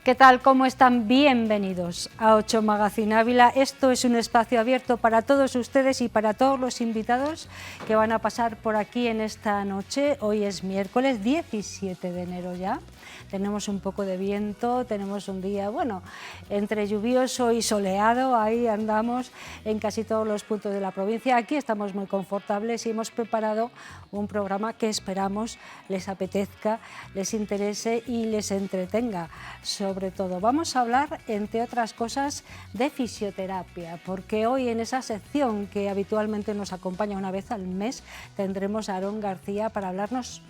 ¿Qué tal? ¿Cómo están? Bienvenidos a 8 Magazine Ávila. Esto es un espacio abierto para todos ustedes y para todos los invitados que van a pasar por aquí en esta noche. Hoy es miércoles 17 de enero ya. Tenemos un poco de viento, tenemos un día, bueno, entre lluvioso y soleado, ahí andamos en casi todos los puntos de la provincia. Aquí estamos muy confortables y hemos preparado un programa que esperamos les apetezca, les interese y les entretenga. Sobre todo, vamos a hablar, entre otras cosas, de fisioterapia, porque hoy en esa sección que habitualmente nos acompaña una vez al mes, tendremos a Aarón García para hablarnos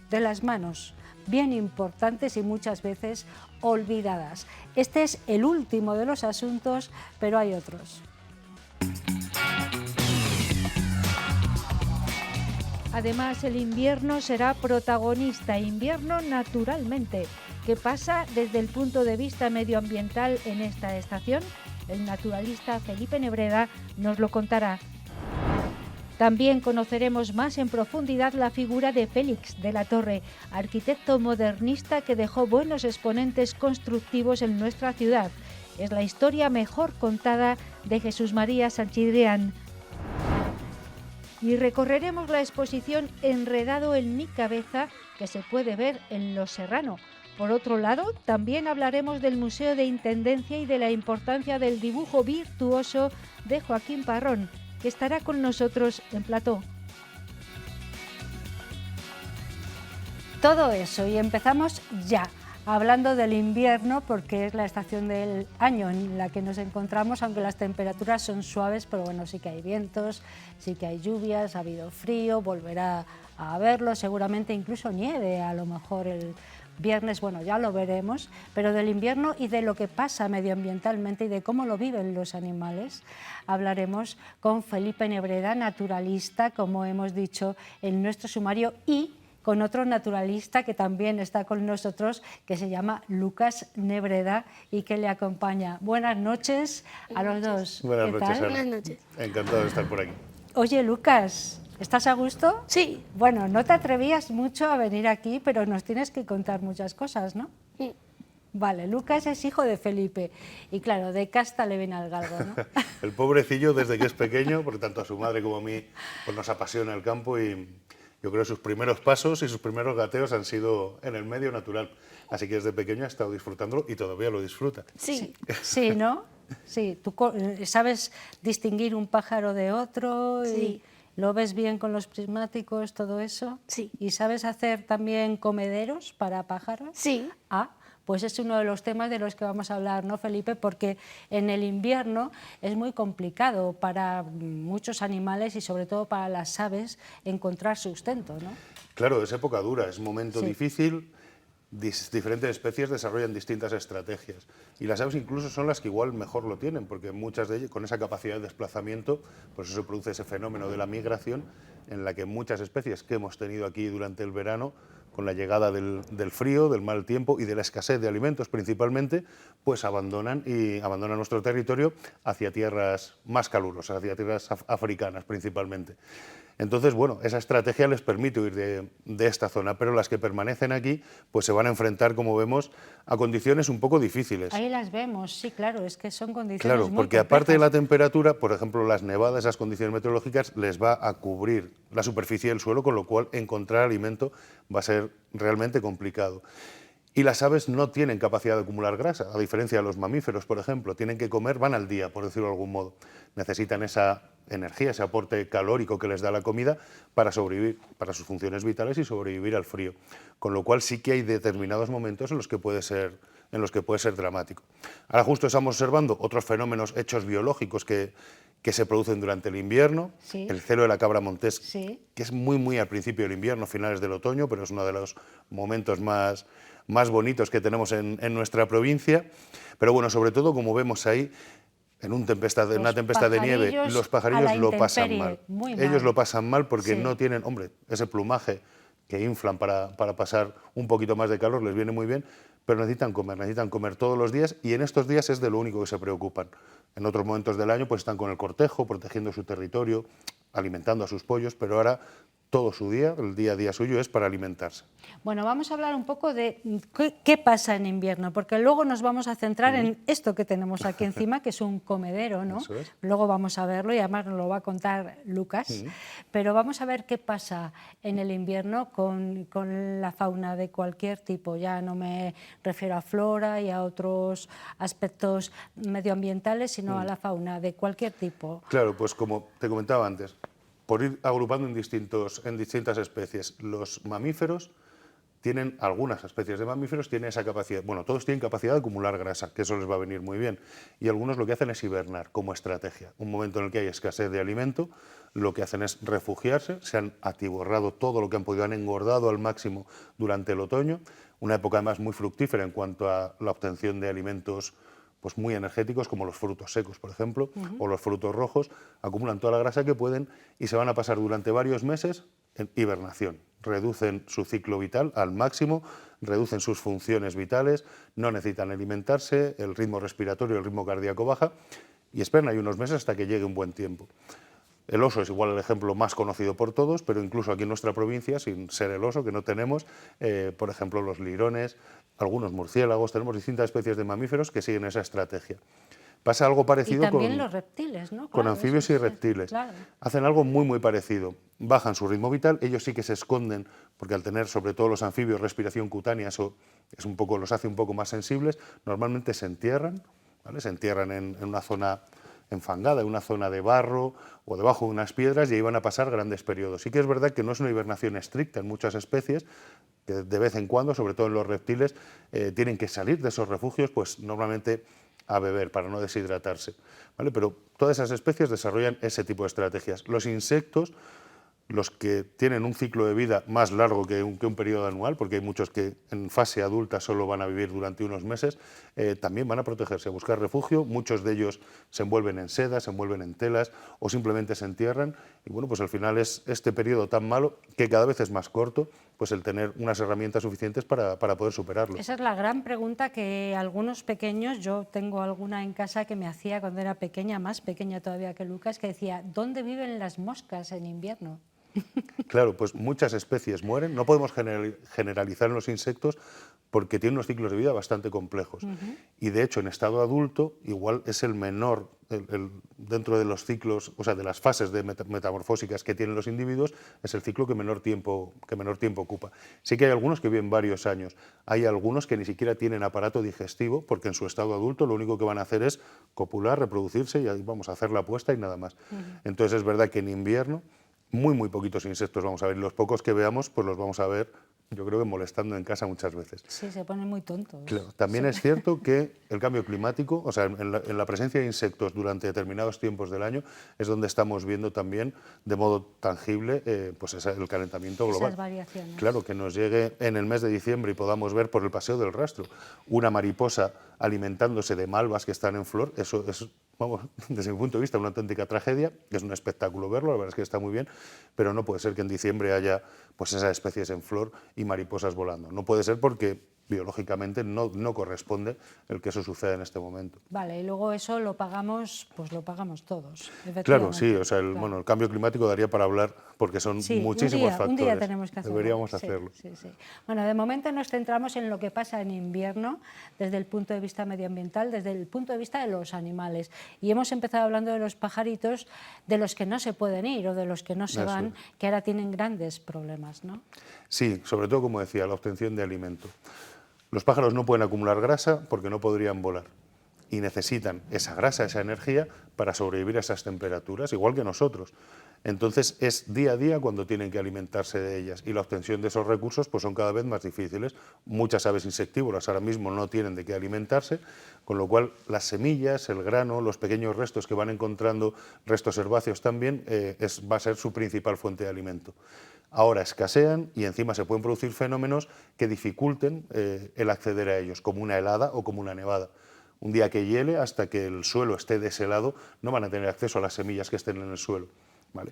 de las manos, bien importantes y muchas veces olvidadas. Este es el último de los asuntos, pero hay otros. Además, el invierno será protagonista, invierno naturalmente. ¿Qué pasa desde el punto de vista medioambiental en esta estación? El naturalista Felipe Nebreda nos lo contará. También conoceremos más en profundidad la figura de Félix de la Torre, arquitecto modernista que dejó buenos exponentes constructivos en nuestra ciudad. Es la historia mejor contada de Jesús María Sanchidrián. Y recorreremos la exposición Enredado en mi cabeza, que se puede ver en Los Serrano. Por otro lado, también hablaremos del Museo de Intendencia y de la importancia del dibujo virtuoso de Joaquín Parrón, que estará con nosotros en plató. Todo eso, y empezamos ya, hablando del invierno, porque es la estación del año en la que nos encontramos, aunque las temperaturas son suaves, pero bueno, sí que hay vientos, sí que hay lluvias, ha habido frío, volverá a haberlo, seguramente incluso nieve, a lo mejor el viernes, bueno, ya lo veremos, pero del invierno y de lo que pasa medioambientalmente y de cómo lo viven los animales, hablaremos con Felipe Nebreda, naturalista, como hemos dicho en nuestro sumario, y con otro naturalista que también está con nosotros, que se llama Lucas Nebreda y que le acompaña. Buenas noches a los dos. Buenas noches, Ana. Buenas noches. Encantado de estar por aquí. Oye, Lucas, ¿estás a gusto? Sí. Bueno, no te atrevías mucho a venir aquí, pero nos tienes que contar muchas cosas, ¿no? Sí. Vale, Lucas es hijo de Felipe y claro, de casta le viene al galgo, ¿no? El pobrecillo desde que es pequeño, porque tanto a su madre como a mí pues nos apasiona el campo y yo creo que sus primeros pasos y sus primeros gateos han sido en el medio natural. Así que desde pequeño ha estado disfrutándolo y todavía lo disfruta. Sí. Sí, ¿no? Sí, tú sabes distinguir un pájaro de otro Sí. y lo ves bien con los prismáticos, todo eso. Sí. ¿Y sabes hacer también comederos para pájaros? Sí. Ah, pues es uno de los temas de los que vamos a hablar, ¿no, Felipe? Porque en el invierno es muy complicado para muchos animales y sobre todo para las aves encontrar sustento, ¿no? Claro, es época dura, es momento Sí. difícil. Diferentes especies desarrollan distintas estrategias y las aves incluso son las que igual mejor lo tienen, porque muchas de ellas con esa capacidad de desplazamiento, pues eso produce ese fenómeno de la migración en la que muchas especies que hemos tenido aquí durante el verano, con la llegada del frío, del mal tiempo y de la escasez de alimentos principalmente, pues abandonan nuestro territorio hacia tierras más calurosas, hacia tierras africanas principalmente. Entonces, bueno, esa estrategia les permite huir de esta zona, pero las que permanecen aquí pues se van a enfrentar, como vemos, a condiciones un poco difíciles. Ahí las vemos, sí, claro, es que son condiciones Claro, muy porque aparte de la complejas. temperatura, por ejemplo, las nevadas, esas condiciones meteorológicas, les va a cubrir la superficie del suelo, con lo cual encontrar alimento va a ser realmente complicado. Y las aves no tienen capacidad de acumular grasa, a diferencia de los mamíferos, por ejemplo. Tienen que comer, van al día, por decirlo de algún modo. Necesitan esa energía, ese aporte calórico que les da la comida para sobrevivir, para sus funciones vitales y sobrevivir al frío. Con lo cual sí que hay determinados momentos en los que puede ser dramático. Ahora justo estamos observando otros fenómenos, hechos biológicos que se producen durante el invierno. Sí. El celo de la cabra montés, Sí. que es muy al principio del invierno, finales del otoño, pero es uno de los momentos más bonitos que tenemos en nuestra provincia. Pero bueno, sobre todo, como vemos ahí, en una tempestad de nieve, los pajarillos lo pasan mal. Ellos lo pasan mal porque Sí. no tienen, hombre, ese plumaje que inflan para pasar un poquito más de calor, les viene muy bien, pero necesitan comer todos los días y en estos días es de lo único que se preocupan. En otros momentos del año pues están con el cortejo, protegiendo su territorio, alimentando a sus pollos, pero ahora todo su día, el día a día suyo es para alimentarse. Bueno, vamos a hablar un poco de qué pasa en invierno, porque luego nos vamos a centrar en esto que tenemos aquí encima, que es un comedero, ¿no? Eso es. Luego vamos a verlo y además nos lo va a contar Lucas, pero vamos a ver qué pasa en el invierno con la fauna de cualquier tipo. Ya no me refiero a flora y a otros aspectos medioambientales, sino a la fauna de cualquier tipo. Claro, pues como te comentaba antes, por ir agrupando en distintas especies, los mamíferos tienen, algunas especies de mamíferos tienen esa capacidad, bueno, todos tienen capacidad de acumular grasa, que eso les va a venir muy bien, y algunos lo que hacen es hibernar como estrategia. Un momento en el que hay escasez de alimento, lo que hacen es refugiarse, se han atiborrado todo lo que han podido, han engordado al máximo durante el otoño, una época además muy fructífera en cuanto a la obtención de alimentos pues muy energéticos, como los frutos secos, por ejemplo, o los frutos rojos, acumulan toda la grasa que pueden y se van a pasar durante varios meses en hibernación. Reducen su ciclo vital al máximo, reducen sus funciones vitales, no necesitan alimentarse, el ritmo respiratorio, el ritmo cardíaco baja y esperan ahí unos meses hasta que llegue un buen tiempo. El oso es igual el ejemplo más conocido por todos, pero incluso aquí en nuestra provincia, sin ser el oso, que no tenemos, por ejemplo, los lirones, algunos murciélagos, tenemos distintas especies de mamíferos que siguen esa estrategia. Pasa algo parecido y también los reptiles, ¿no? con Claro, anfibios y reptiles. Claro. Hacen algo muy parecido. Bajan su ritmo vital, ellos sí que se esconden, porque al tener sobre todo los anfibios respiración cutánea, eso es los hace un poco más sensibles, normalmente se entierran, ¿vale? Se entierran en una zona enfangada, en una zona de barro o debajo de unas piedras y ahí van a pasar grandes periodos. Sí que es verdad que no es una hibernación estricta en muchas especies, que de vez en cuando, sobre todo en los reptiles, tienen que salir de esos refugios, pues normalmente a beber para no deshidratarse, ¿vale? Pero todas esas especies desarrollan ese tipo de estrategias. Los insectos, los que tienen un ciclo de vida más largo que un periodo anual, porque hay muchos que en fase adulta solo van a vivir durante unos meses, también van a protegerse, a buscar refugio. Muchos de ellos se envuelven en seda, se envuelven en telas o simplemente se entierran. Y bueno, pues al final es este periodo tan malo que cada vez es más corto, pues el tener unas herramientas suficientes para poder superarlo. Esa es la gran pregunta que algunos pequeños, yo tengo alguna en casa que me hacía cuando era pequeña, más pequeña todavía que Lucas, que decía, ¿dónde viven las moscas en invierno? Claro, pues muchas especies mueren. No podemos generalizar en los insectos porque tienen unos ciclos de vida bastante complejos. Y de hecho, en estado adulto, igual es el menor, dentro de los ciclos, o sea, de las fases metamorfósicas que tienen los individuos, es el ciclo que menor tiempo ocupa. Sí que hay algunos que viven varios años. Hay algunos que ni siquiera tienen aparato digestivo porque en su estado adulto lo único que van a hacer es copular, reproducirse y ahí vamos a hacer la puesta y nada más. Entonces es verdad que en invierno muy poquitos insectos vamos a ver, y los pocos que veamos pues los vamos a ver, yo creo que molestando en casa muchas veces. Sí, se ponen muy tontos. Claro, también es cierto que el cambio climático, o sea, en la presencia de insectos durante determinados tiempos del año es donde estamos viendo también de modo tangible pues el calentamiento global. Esas variaciones. Claro, que nos llegue en el mes de diciembre y podamos ver por el paseo del rastro una mariposa alimentándose de malvas que están en flor, eso es, vamos, desde mi punto de vista, una auténtica tragedia. Es un espectáculo verlo, la verdad es que está muy bien, pero no puede ser que en diciembre haya pues esas especies en flor y mariposas volando. No puede ser porque biológicamente no corresponde el que eso suceda en este momento. Vale, y luego eso lo pagamos, pues lo pagamos todos. Claro, sí, o sea, bueno, el cambio climático daría para hablar porque son muchísimos factores. Un día tenemos que hacerlo. Deberíamos hacerlo. Sí. Bueno, de momento nos centramos en lo que pasa en invierno desde el punto de vista medioambiental, desde el punto de vista de los animales. Y hemos empezado hablando de los pajaritos, de los que no se pueden ir o de los que no se van, que ahora tienen grandes problemas, ¿no? Sí, sobre todo, como decía, la obtención de alimento. Los pájaros no pueden acumular grasa porque no podrían volar y necesitan esa grasa, esa energía para sobrevivir a esas temperaturas, igual que nosotros. Entonces es día a día cuando tienen que alimentarse de ellas y la obtención de esos recursos pues son cada vez más difíciles. Muchas aves insectívoras ahora mismo no tienen de qué alimentarse, con lo cual las semillas, el grano, los pequeños restos que van encontrando, restos herbáceos también, va a ser su principal fuente de alimento. Ahora escasean y encima se pueden producir fenómenos que dificulten el acceder a ellos, como una helada o como una nevada. Un día que hiele, hasta que el suelo esté deshelado, no van a tener acceso a las semillas que estén en el suelo, ¿vale?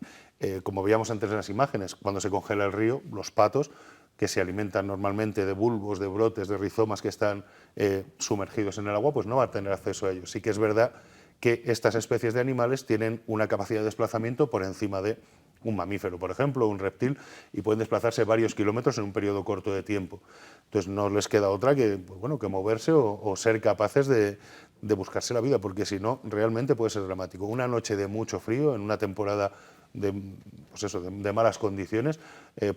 Como veíamos antes en las imágenes, cuando se congela el río, los patos, que se alimentan normalmente de bulbos, de brotes, de rizomas que están sumergidos en el agua, pues no van a tener acceso a ellos. Sí que es verdad que estas especies de animales tienen una capacidad de desplazamiento por encima de un mamífero, por ejemplo, un reptil, y pueden desplazarse varios kilómetros en un periodo corto de tiempo. Entonces no les queda otra que, pues bueno, que moverse o ser capaces de buscarse la vida, porque si no, realmente puede ser dramático. Una noche de mucho frío, en una temporada pues eso, de malas condiciones,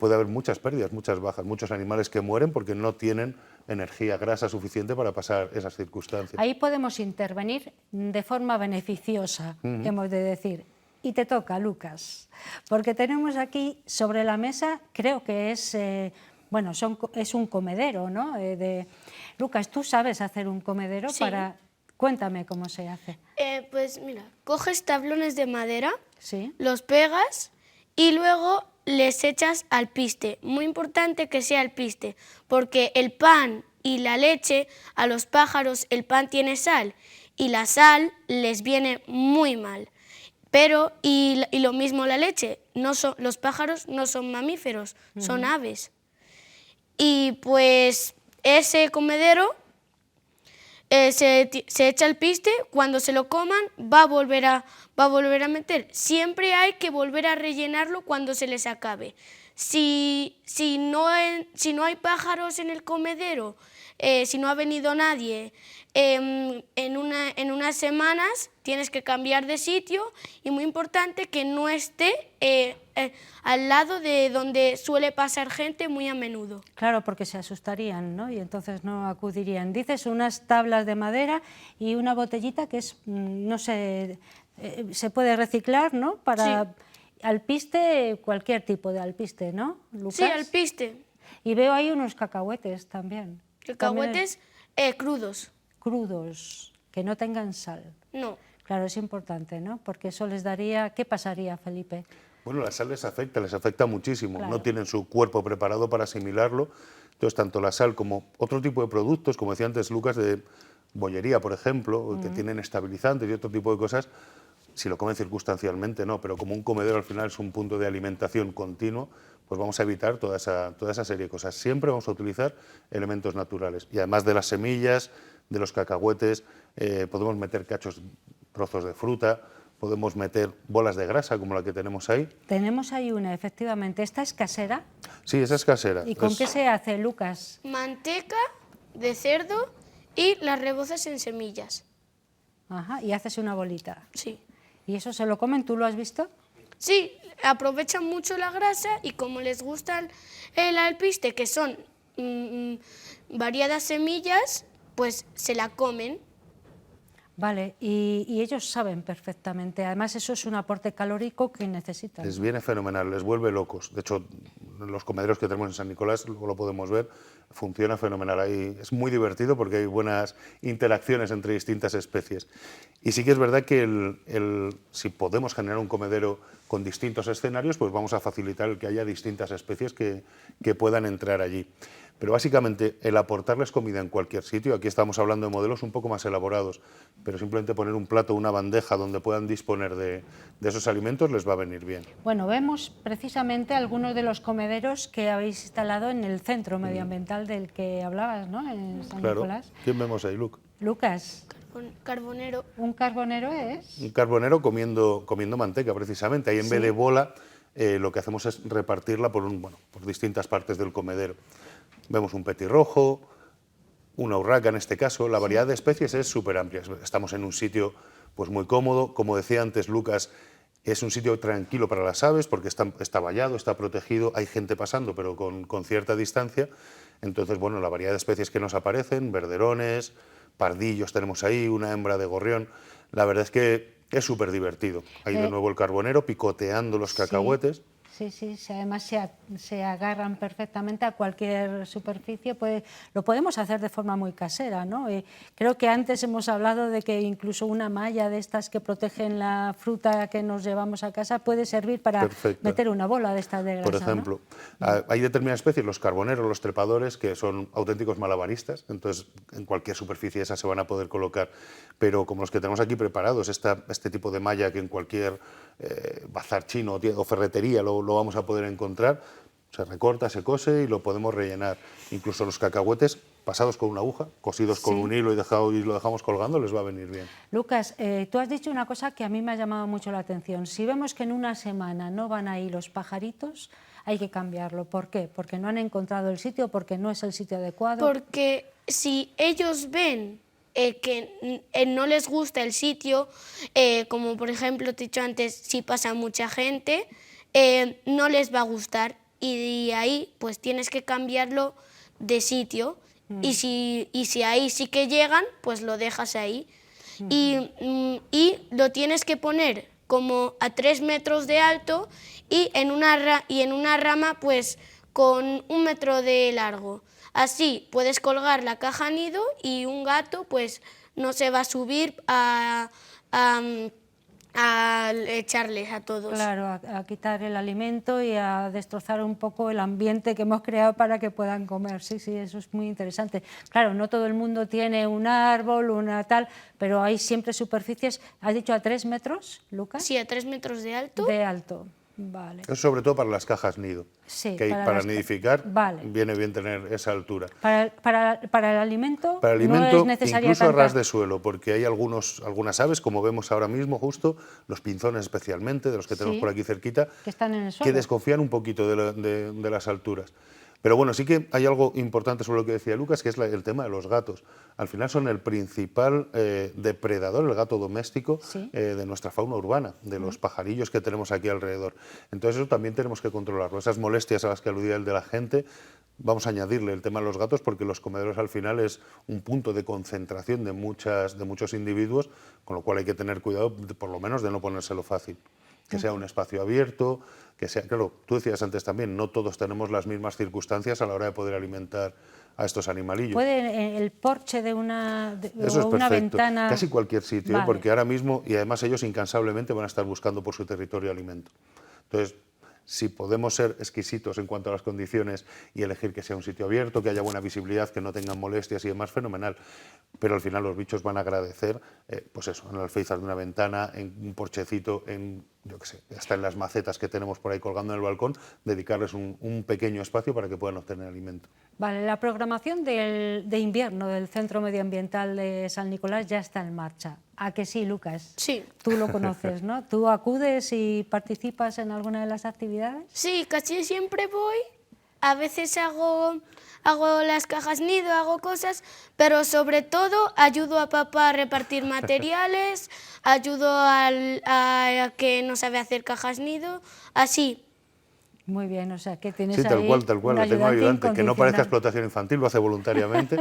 puede haber muchas pérdidas, muchas bajas, muchos animales que mueren porque no tienen energía, grasa suficiente para pasar esas circunstancias. Ahí podemos intervenir de forma beneficiosa, hemos de decir. Y te toca, Lucas, porque tenemos aquí sobre la mesa, creo que es, bueno, es un comedero, ¿no? Lucas, ¿tú sabes hacer un comedero? Sí. Cuéntame cómo se hace. Pues mira, coges tablones de madera, Sí. los pegas y luego les echas alpiste. Muy importante que sea alpiste, porque el pan y la leche, a los pájaros el pan tiene sal y la sal les viene muy mal. Pero, y lo mismo la leche, los pájaros no son mamíferos, son aves. Y pues ese comedero se echa el piste, cuando se lo coman va a volver a meter. Siempre hay que volver a rellenarlo cuando se les acabe. Si no hay pájaros en el comedero, si no ha venido nadie, en unas semanas tienes que cambiar de sitio y muy importante que no esté al lado de donde suele pasar gente muy a menudo. Claro, porque se asustarían, ¿no? Y entonces no acudirían. Dices unas tablas de madera y una botellita que es, no sé, se puede reciclar, ¿no? Para Sí. alpiste, cualquier tipo de alpiste, ¿no, Lucas? Sí, alpiste. Y veo ahí unos cacahuetes también. Cacahuetes crudos. Crudos, que no tengan sal. No. Claro, es importante, ¿no? Porque eso les daría... ¿Qué pasaría, Felipe? Bueno, la sal les afecta muchísimo, Claro. no tienen su cuerpo preparado para asimilarlo, entonces tanto la sal como otro tipo de productos, como decía antes Lucas, de bollería, por ejemplo, que tienen estabilizantes y otro tipo de cosas, si lo comen circunstancialmente no, pero como un comedero al final es un punto de alimentación continuo, pues vamos a evitar toda esa serie de cosas. Siempre vamos a utilizar elementos naturales y además de las semillas, de los cacahuetes, podemos meter trozos de fruta, podemos meter bolas de grasa como la que tenemos ahí. Tenemos ahí una, efectivamente. ¿Esta es casera? Sí, esa es casera. ¿Y con qué se hace, Lucas? Manteca de cerdo y las rebozas en semillas. Ajá, y haces una bolita. Sí. ¿Y eso se lo comen? ¿Tú lo has visto? Sí, aprovechan mucho la grasa y como les gusta el alpiste, que son variadas semillas, pues se la comen. Vale, y ellos saben perfectamente. Además, eso es un aporte calórico que necesitan. Les viene fenomenal, les vuelve locos. De hecho, los comederos que tenemos en San Nicolás, luego lo podemos ver, funciona fenomenal. Ahí es muy divertido porque hay buenas interacciones entre distintas especies. Y sí que es verdad que si podemos generar un comedero con distintos escenarios, pues vamos a facilitar el que haya distintas especies que puedan entrar allí. Pero básicamente el aportarles comida en cualquier sitio, aquí estamos hablando de modelos un poco más elaborados, pero simplemente poner un plato, una bandeja donde puedan disponer de esos alimentos les va a venir bien. Bueno, vemos precisamente algunos de los comederos que habéis instalado en el centro medioambiental del que hablabas, ¿no? En San Claro. Nicolás. ¿Quién vemos ahí, Luc? Lucas, Carbonero. ¿un carbonero es? Un carbonero comiendo manteca, precisamente. Ahí en vez de bola, lo que hacemos es repartirla por distintas partes del comedero. Vemos un petirrojo, una urraca en este caso. La variedad de especies es súper amplia. Estamos en un sitio pues muy cómodo. Como decía antes Lucas, es un sitio tranquilo para las aves porque está vallado, está protegido. Hay gente pasando, pero con cierta distancia. Entonces, bueno, la variedad de especies que nos aparecen, verderones, pardillos tenemos ahí, una hembra de gorrión. La verdad es que es súper divertido. Ahí de nuevo el carbonero picoteando los cacahuetes. Sí, además se agarran perfectamente a cualquier superficie, lo podemos hacer de forma muy casera, ¿no? Creo que antes hemos hablado de que incluso una malla de estas que protegen la fruta que nos llevamos a casa puede servir para meter una bola de estas de grasa, por ejemplo, ¿no? Hay determinadas especies, los carboneros, los trepadores, que son auténticos malabaristas, entonces en cualquier superficie esa se van a poder colocar, pero como los que tenemos aquí preparados, este tipo de malla que en cualquier bazar chino o ferretería lo vamos a poder encontrar, se recorta, se cose y lo podemos rellenar. Incluso los cacahuetes pasados con una aguja, cosidos con Sí. un hilo y lo dejamos colgando, les va a venir bien. Lucas, tú has dicho una cosa que a mí me ha llamado mucho la atención. Si vemos que en una semana no van ahí los pajaritos, hay que cambiarlo. ¿Por qué? Porque no han encontrado el sitio, porque no es el sitio adecuado. Porque si ellos ven que no les gusta el sitio, como por ejemplo te he dicho antes, si pasa mucha gente, no les va a gustar y ahí pues tienes que cambiarlo de sitio y si ahí sí que llegan, pues lo dejas ahí y lo tienes que poner como a 3 metros de alto y en una rama pues con 1 metro de largo. Así puedes colgar la caja nido y un gato pues no se va a subir a echarles a todos. Claro, a quitar el alimento y a destrozar un poco el ambiente que hemos creado para que puedan comer. Sí, sí, eso es muy interesante. Claro, no todo el mundo tiene un árbol, una tal, pero hay siempre superficies. ¿Has dicho a 3 metros, Lucas? Sí, a 3 metros de alto. De alto. Vale. Eso sobre todo para las cajas nido, Sí, que para nidificar vale. viene bien tener esa altura. Para el alimento, Para el no alimento, es necesaria incluso a tanta... ras de suelo, porque hay algunas aves, como vemos ahora mismo justo, los pinzones especialmente, de los que tenemos Sí, por aquí cerquita, que están en el que suelo. desconfían un poquito de las alturas. Pero bueno, sí que hay algo importante sobre lo que decía Lucas, que es el tema de los gatos. Al final son el principal depredador, el gato doméstico, Sí. de nuestra fauna urbana, de los pajarillos que tenemos aquí alrededor. Entonces eso también tenemos que controlarlo. Esas molestias a las que aludía el de la gente, vamos a añadirle el tema de los gatos, porque los comederos al final es un punto de concentración de muchos individuos, con lo cual hay que tener cuidado, por lo menos, de no ponérselo fácil. Que sea un espacio abierto, que sea, claro, tú decías antes también, no todos tenemos las mismas circunstancias a la hora de poder alimentar a estos animalillos. ¿Puede el porche de una, Eso es o una perfecto, ventana? casi cualquier sitio, Vale. porque ahora mismo, y además ellos incansablemente van a estar buscando por su territorio alimento. Entonces, si podemos ser exquisitos en cuanto a las condiciones y elegir que sea un sitio abierto, que haya buena visibilidad, que no tengan molestias y demás, fenomenal. Pero al final los bichos van a agradecer, pues eso, en el alféizar de una ventana, en un porchecito, yo qué sé, hasta en las macetas que tenemos por ahí colgando en el balcón, dedicarles un pequeño espacio para que puedan obtener alimento. Vale, la programación de invierno del Centro Medioambiental de San Nicolás ya está en marcha. ¿A que sí, Lucas? Sí. Tú lo conoces, ¿no? ¿Tú acudes y participas en alguna de las actividades? Sí, casi siempre voy. A veces hago las cajas nido, hago cosas, pero sobre todo ayudo a papá a repartir materiales, ayudo a que no sabe hacer cajas nido, así. Muy bien, o sea, que tienes Sí, tal ahí cual, un le tengo ayudante, que no parezca explotación infantil, lo hace voluntariamente.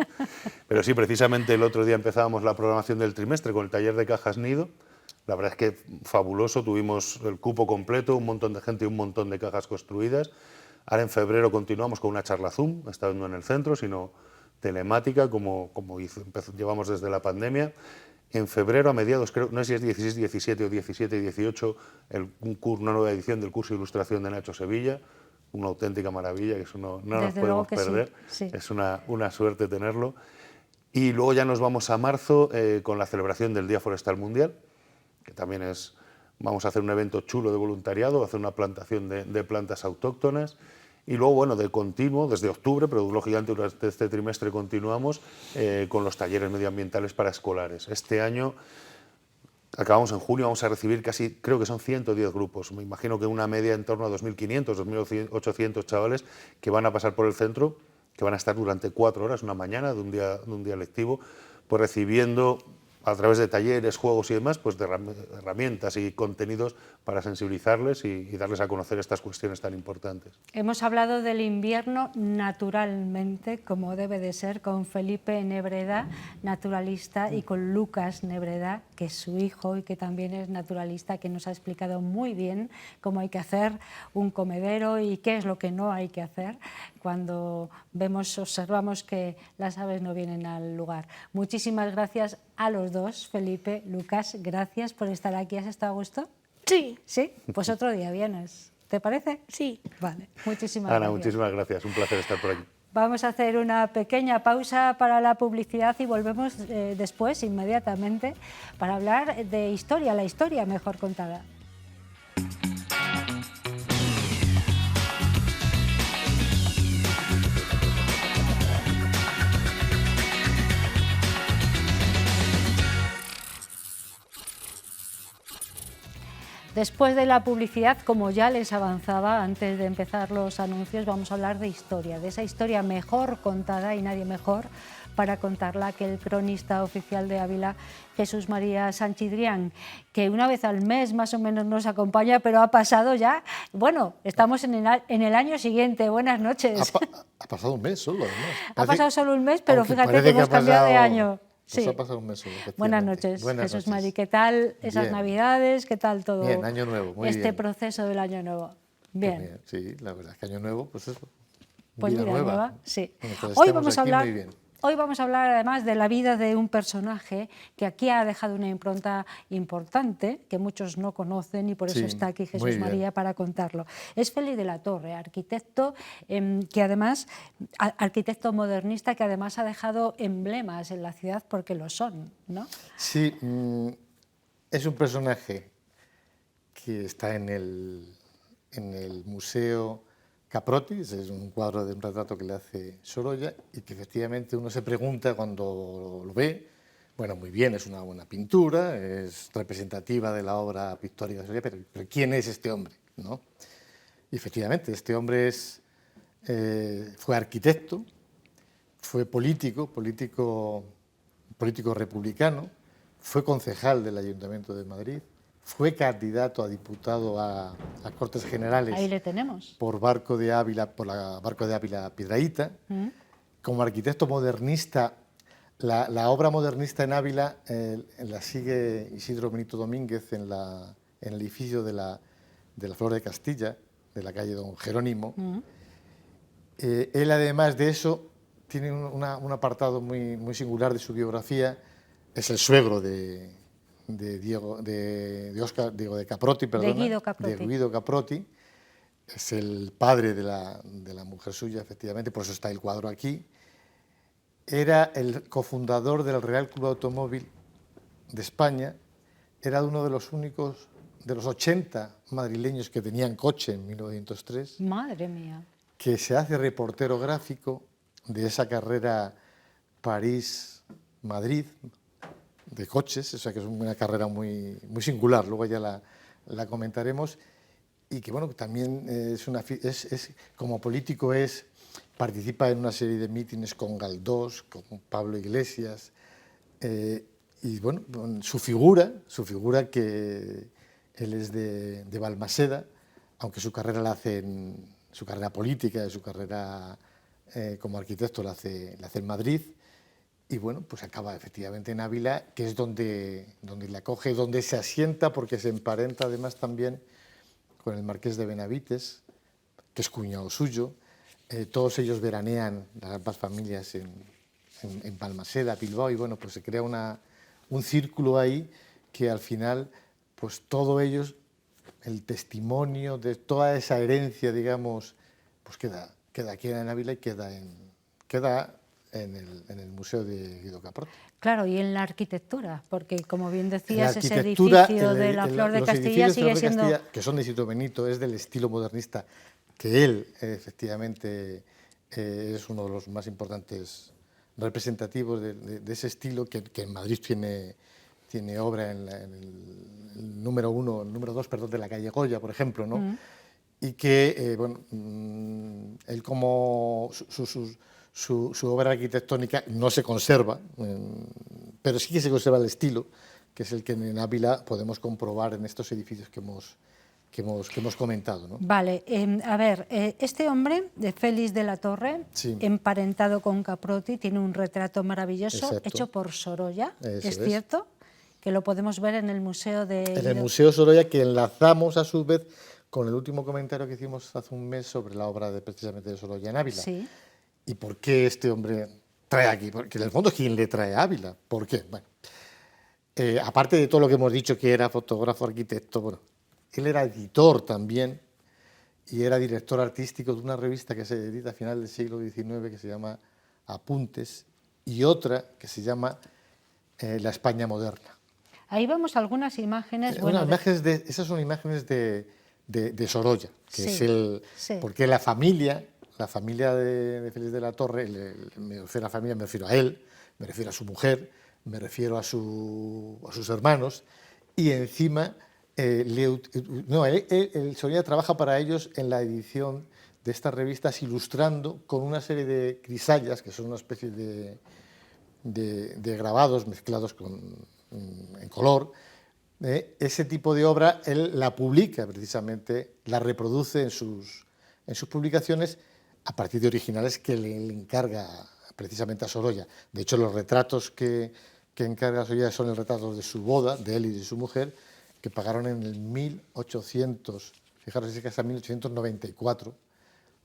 Pero sí, precisamente el otro día empezábamos la programación del trimestre con el taller de cajas nido. La verdad es que fabuloso, tuvimos el cupo completo, un montón de gente y un montón de cajas construidas. Ahora en febrero continuamos con una charla Zoom, esta vez no en el centro, sino telemática, como llevamos desde la pandemia. En febrero, a mediados, creo, no sé si es 16, 17 o 17 y 18, una nueva edición del curso de ilustración de Nacho Sevilla, una auténtica maravilla, que eso no nos podemos perder, sí. Es una suerte tenerlo. Y luego ya nos vamos a marzo con la celebración del Día Forestal Mundial, que también vamos a hacer un evento chulo de voluntariado, hacer una plantación de plantas autóctonas. Y luego, bueno, de continuo, desde octubre, pero lógicamente durante este trimestre continuamos con los talleres medioambientales para escolares. Este año, acabamos en julio, vamos a recibir casi, creo que son 110 grupos. Me imagino que una media en torno a 2.500, 2.800 chavales que van a pasar por el centro, que van a estar durante 4 horas, una mañana de un día lectivo, pues recibiendo a través de talleres, juegos y demás, pues de herramientas y contenidos para sensibilizarles y darles a conocer estas cuestiones tan importantes. Hemos hablado del invierno naturalmente, como debe de ser, con Felipe Nebreda, naturalista, y con Lucas Nebreda, que es su hijo y que también es naturalista, que nos ha explicado muy bien cómo hay que hacer un comedero y qué es lo que no hay que hacer cuando observamos que las aves no vienen al lugar. Muchísimas gracias a los dos, Felipe, Lucas, gracias por estar aquí. ¿Has estado a gusto? Sí. Sí, pues otro día vienes. ¿Te parece? Sí. Vale, muchísimas Ana, gracias. muchísimas gracias, un placer estar por aquí. Vamos a hacer una pequeña pausa para la publicidad y volvemos después, inmediatamente, para hablar de historia, la historia mejor contada. Después de la publicidad, como ya les avanzaba antes de empezar los anuncios, vamos a hablar de historia, de esa historia mejor contada y nadie mejor para contarla que el cronista oficial de Ávila, Jesús María Sanchidrián, que una vez al mes más o menos nos acompaña, pero ha pasado ya, bueno, estamos en el año siguiente. Buenas noches. Ha pasado un mes solo, además. Ha pasado solo un mes, pero Aunque fíjate parece que hemos cambiado de año. Pues Sí. ha pasado un mes solo, Buenas efectivamente. noches, Buenas Jesús noches. Mari. ¿Qué tal esas Bien. Navidades? ¿Qué tal todo Bien, año nuevo, muy este bien. proceso del año nuevo? Pues Bien. sí, la verdad es que año nuevo, pues eso. Pues vida vida nueva. nueva, sí. Bueno, pues Hoy estamos vamos a aquí hablar, muy bien. hoy vamos a hablar además de la vida de un personaje que aquí ha dejado una impronta importante, que muchos no conocen y por eso Sí, está aquí muy Jesús bien. María para contarlo. Es Félix de la Torre, arquitecto que además, arquitecto modernista que además ha dejado emblemas en la ciudad porque lo son, ¿no? Sí, es un personaje que está en el Museo Caprotti, es un cuadro de un retrato que le hace Sorolla y que efectivamente uno se pregunta cuando lo ve, bueno, muy bien, es una buena pintura, es representativa de la obra pictórica de Sorolla, pero ¿quién es este hombre? ¿No? Y efectivamente, este hombre fue arquitecto, fue político republicano, fue concejal del Ayuntamiento de Madrid, fue candidato a diputado a Cortes Generales Ahí le tenemos. por Barco de Ávila, por la Barco de Ávila Piedrahíta. Como arquitecto modernista, la obra modernista en Ávila la sigue Isidro Benito Domínguez en el edificio de la Flor de Castilla, de la calle Don Jerónimo. Él, además de eso, tiene un apartado muy singular de su biografía. Es el suegro de Caprotti, perdona, Guido Caprotti. de Guido Caprotti. Es el padre de la mujer suya, efectivamente, por eso está el cuadro aquí. Era el cofundador del Real Club Automóvil de España. Era uno de los únicos, de los 80 madrileños que tenían coche en 1903. Madre mía. Que se hace reportero gráfico de esa carrera París-Madrid de coches, o sea que es una carrera muy singular, luego ya la comentaremos, y que bueno, también como político participa en una serie de mítines con Galdós, con Pablo Iglesias, y bueno, su figura que él es de Balmaseda, aunque su carrera la hace su carrera política, su carrera como arquitecto la hace en Madrid, y bueno, pues acaba efectivamente en Ávila, que es donde le acoge, donde se asienta, porque se emparenta además también con el marqués de Benavites, que es cuñado suyo. Todos ellos veranean, las familias, en Balmaseda, Bilbao, y bueno, pues se crea un círculo ahí que al final, pues todos ellos, el testimonio de toda esa herencia, digamos, pues queda en Ávila y queda en el Museo de Guido Caprotti. Claro, y en la arquitectura, porque como bien decías, ese arquitectura, edificio de la Flor de los Castilla edificios de sigue Flor de siendo... Castilla, que son de Isidro Benito, es del estilo modernista, que él efectivamente es uno de los más importantes representativos de ese estilo, que en Madrid tiene obra en el número 2, perdón, de la calle Goya, por ejemplo, ¿no? Y que, bueno, él como su obra arquitectónica no se conserva, pero sí que se conserva el estilo, que es el que en Ávila podemos comprobar en estos edificios que hemos comentado, ¿no? Vale, a ver, este hombre, de Félix de la Torre, Sí. emparentado con Caprotti, tiene un retrato maravilloso Exacto. hecho por Sorolla, Eso ¿es es. cierto? Que lo podemos ver en el Museo de... En el Museo Sorolla, que enlazamos a su vez con el último comentario que hicimos hace un mes sobre la obra precisamente de Sorolla en Ávila. Sí. ¿Y por qué este hombre trae aquí? Porque en el fondo, ¿quién le trae a Ávila? ¿Por qué? Bueno, aparte de todo lo que hemos dicho, que era fotógrafo, arquitecto, bueno, él era editor también y era director artístico de una revista que se edita a final del siglo XIX que se llama Apuntes y otra que se llama La España Moderna. Ahí vemos algunas imágenes... Esas son imágenes de Sorolla, que Sí, sí. porque la familia de Félix de la Torre, me refiero a la familia, me refiero a él, me refiero a su mujer, me refiero a sus hermanos, y encima el Soriano trabaja para ellos en la edición de estas revistas, ilustrando con una serie de crisallas, que son una especie de grabados mezclados en color. Ese tipo de obra él la publica precisamente, la reproduce en sus publicaciones a partir de originales que le encarga precisamente a Sorolla. De hecho, los retratos que encarga Sorolla son el retrato de su boda, de él y de su mujer, que pagaron en el 1800, fijaros, es que hasta 1894,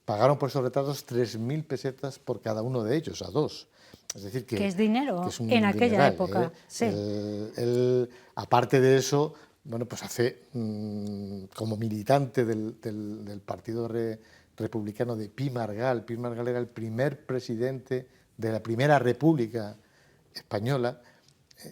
pagaron por esos retratos 3.000 pesetas por cada uno de ellos, a dos. Es decir, que es dinero que es un en aquella dineral, época. Sí. Él, aparte de eso, bueno, pues hace como militante del Partido Republicano de Pi Margall. Pi Margall era el primer presidente de la Primera República Española.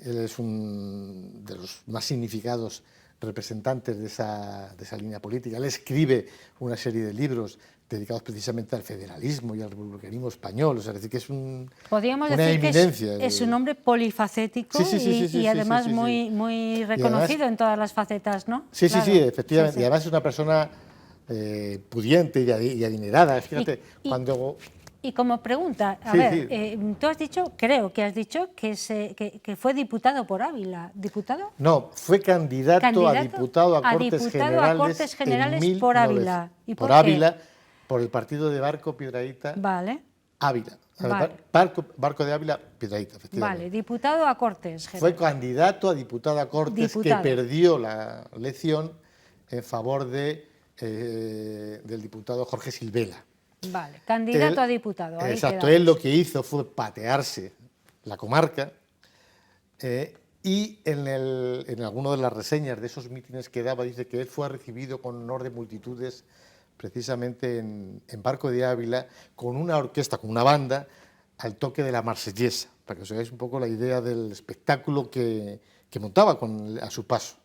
Él es un de los más significados representantes de esa línea política. Él escribe una serie de libros dedicados precisamente al federalismo y al republicanismo español. O sea, es decir, que es podríamos una decir eminencia. Que es un hombre polifacético y además muy reconocido además, en todas las facetas, ¿no? Sí, claro. sí, efectivamente. Y además es una persona pudiente y adinerada. Fíjate, cuando... Y como pregunta, tú has dicho, creo que has dicho que fue diputado por Ávila. ¿Diputado? No, fue candidato a diputado a Cortes Generales por Ávila. ¿Y por Ávila, por el partido de Barco Piedrahita. Vale. Ávila. Vale. Barco de Ávila Piedrahita, efectivamente. Vale, diputado a Cortes Generales. Fue candidato a diputado a Cortes que perdió la elección en favor del diputado Jorge Silvela. Vale, candidato a diputado. Ahí exacto, quedamos. él lo que hizo fue patearse la comarca y en alguna de las reseñas de esos mítines que daba dice que él fue recibido con honor de multitudes precisamente en Barco de Ávila con una orquesta, con una banda al toque de la Marsellesa, para que os hagáis un poco la idea del espectáculo que montaba a su paso.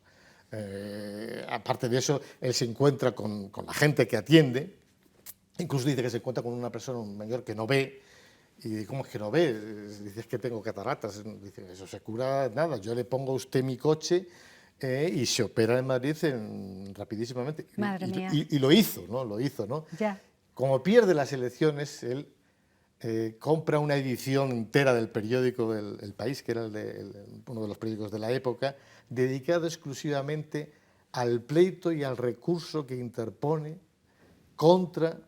Aparte de eso, él se encuentra con la gente que atiende. Incluso dice que se encuentra con una persona mayor que no ve. Y ¿cómo es que no ve? Dice, es que tengo cataratas. Dice, eso se cura nada. Yo le pongo a usted mi coche y se opera en Madrid rapidísimamente. Madre mía. Y lo hizo, ¿no? Lo hizo, ¿no? Ya. Como pierde las elecciones, él compra una edición entera del periódico El País, que era uno de los periódicos de la época, dedicado exclusivamente al pleito y al recurso que interpone contra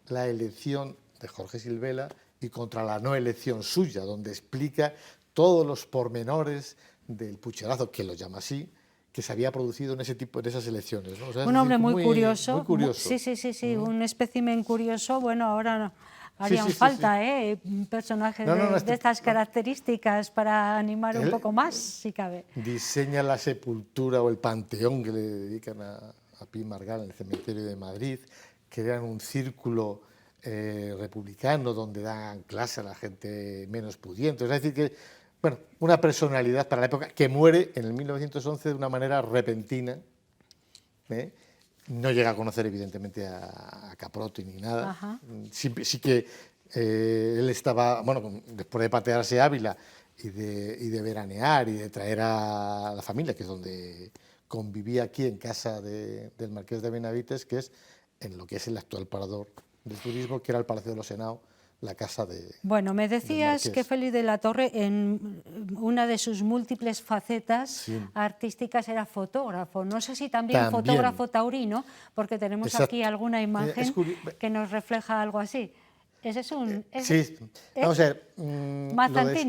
la elección de Jorge Silvela y contra la no elección suya, donde explica todos los pormenores del pucherazo, que lo llama así, que se había producido en esas elecciones, ¿no? O sea, un hombre muy curioso. Muy curioso. Sí, un espécimen curioso. Bueno, ahora harían falta un personaje de estas características para animar un poco más, si cabe. Diseña la sepultura o el panteón que le dedican a Pi Margall en el cementerio de Madrid. Crean un círculo republicano donde dan clase a la gente menos pudiente. Es decir, que bueno, una personalidad para la época que muere en el 1911 de una manera repentina. No llega a conocer evidentemente a Caprotti ni nada. Ajá. Sí que él estaba, bueno, después de patearse Ávila y de veranear y de traer a la familia, que es donde convivía aquí en casa del Marqués de Benavites, que es en lo que es el actual parador del turismo, que era el Palacio de los Henaos, la casa de... Bueno, me decías que Félix de la Torre, en una de sus múltiples facetas artísticas, era fotógrafo. No sé si también fotógrafo taurino, porque tenemos aquí alguna imagen que nos refleja algo así. Ese es un... Sí, vamos a ver,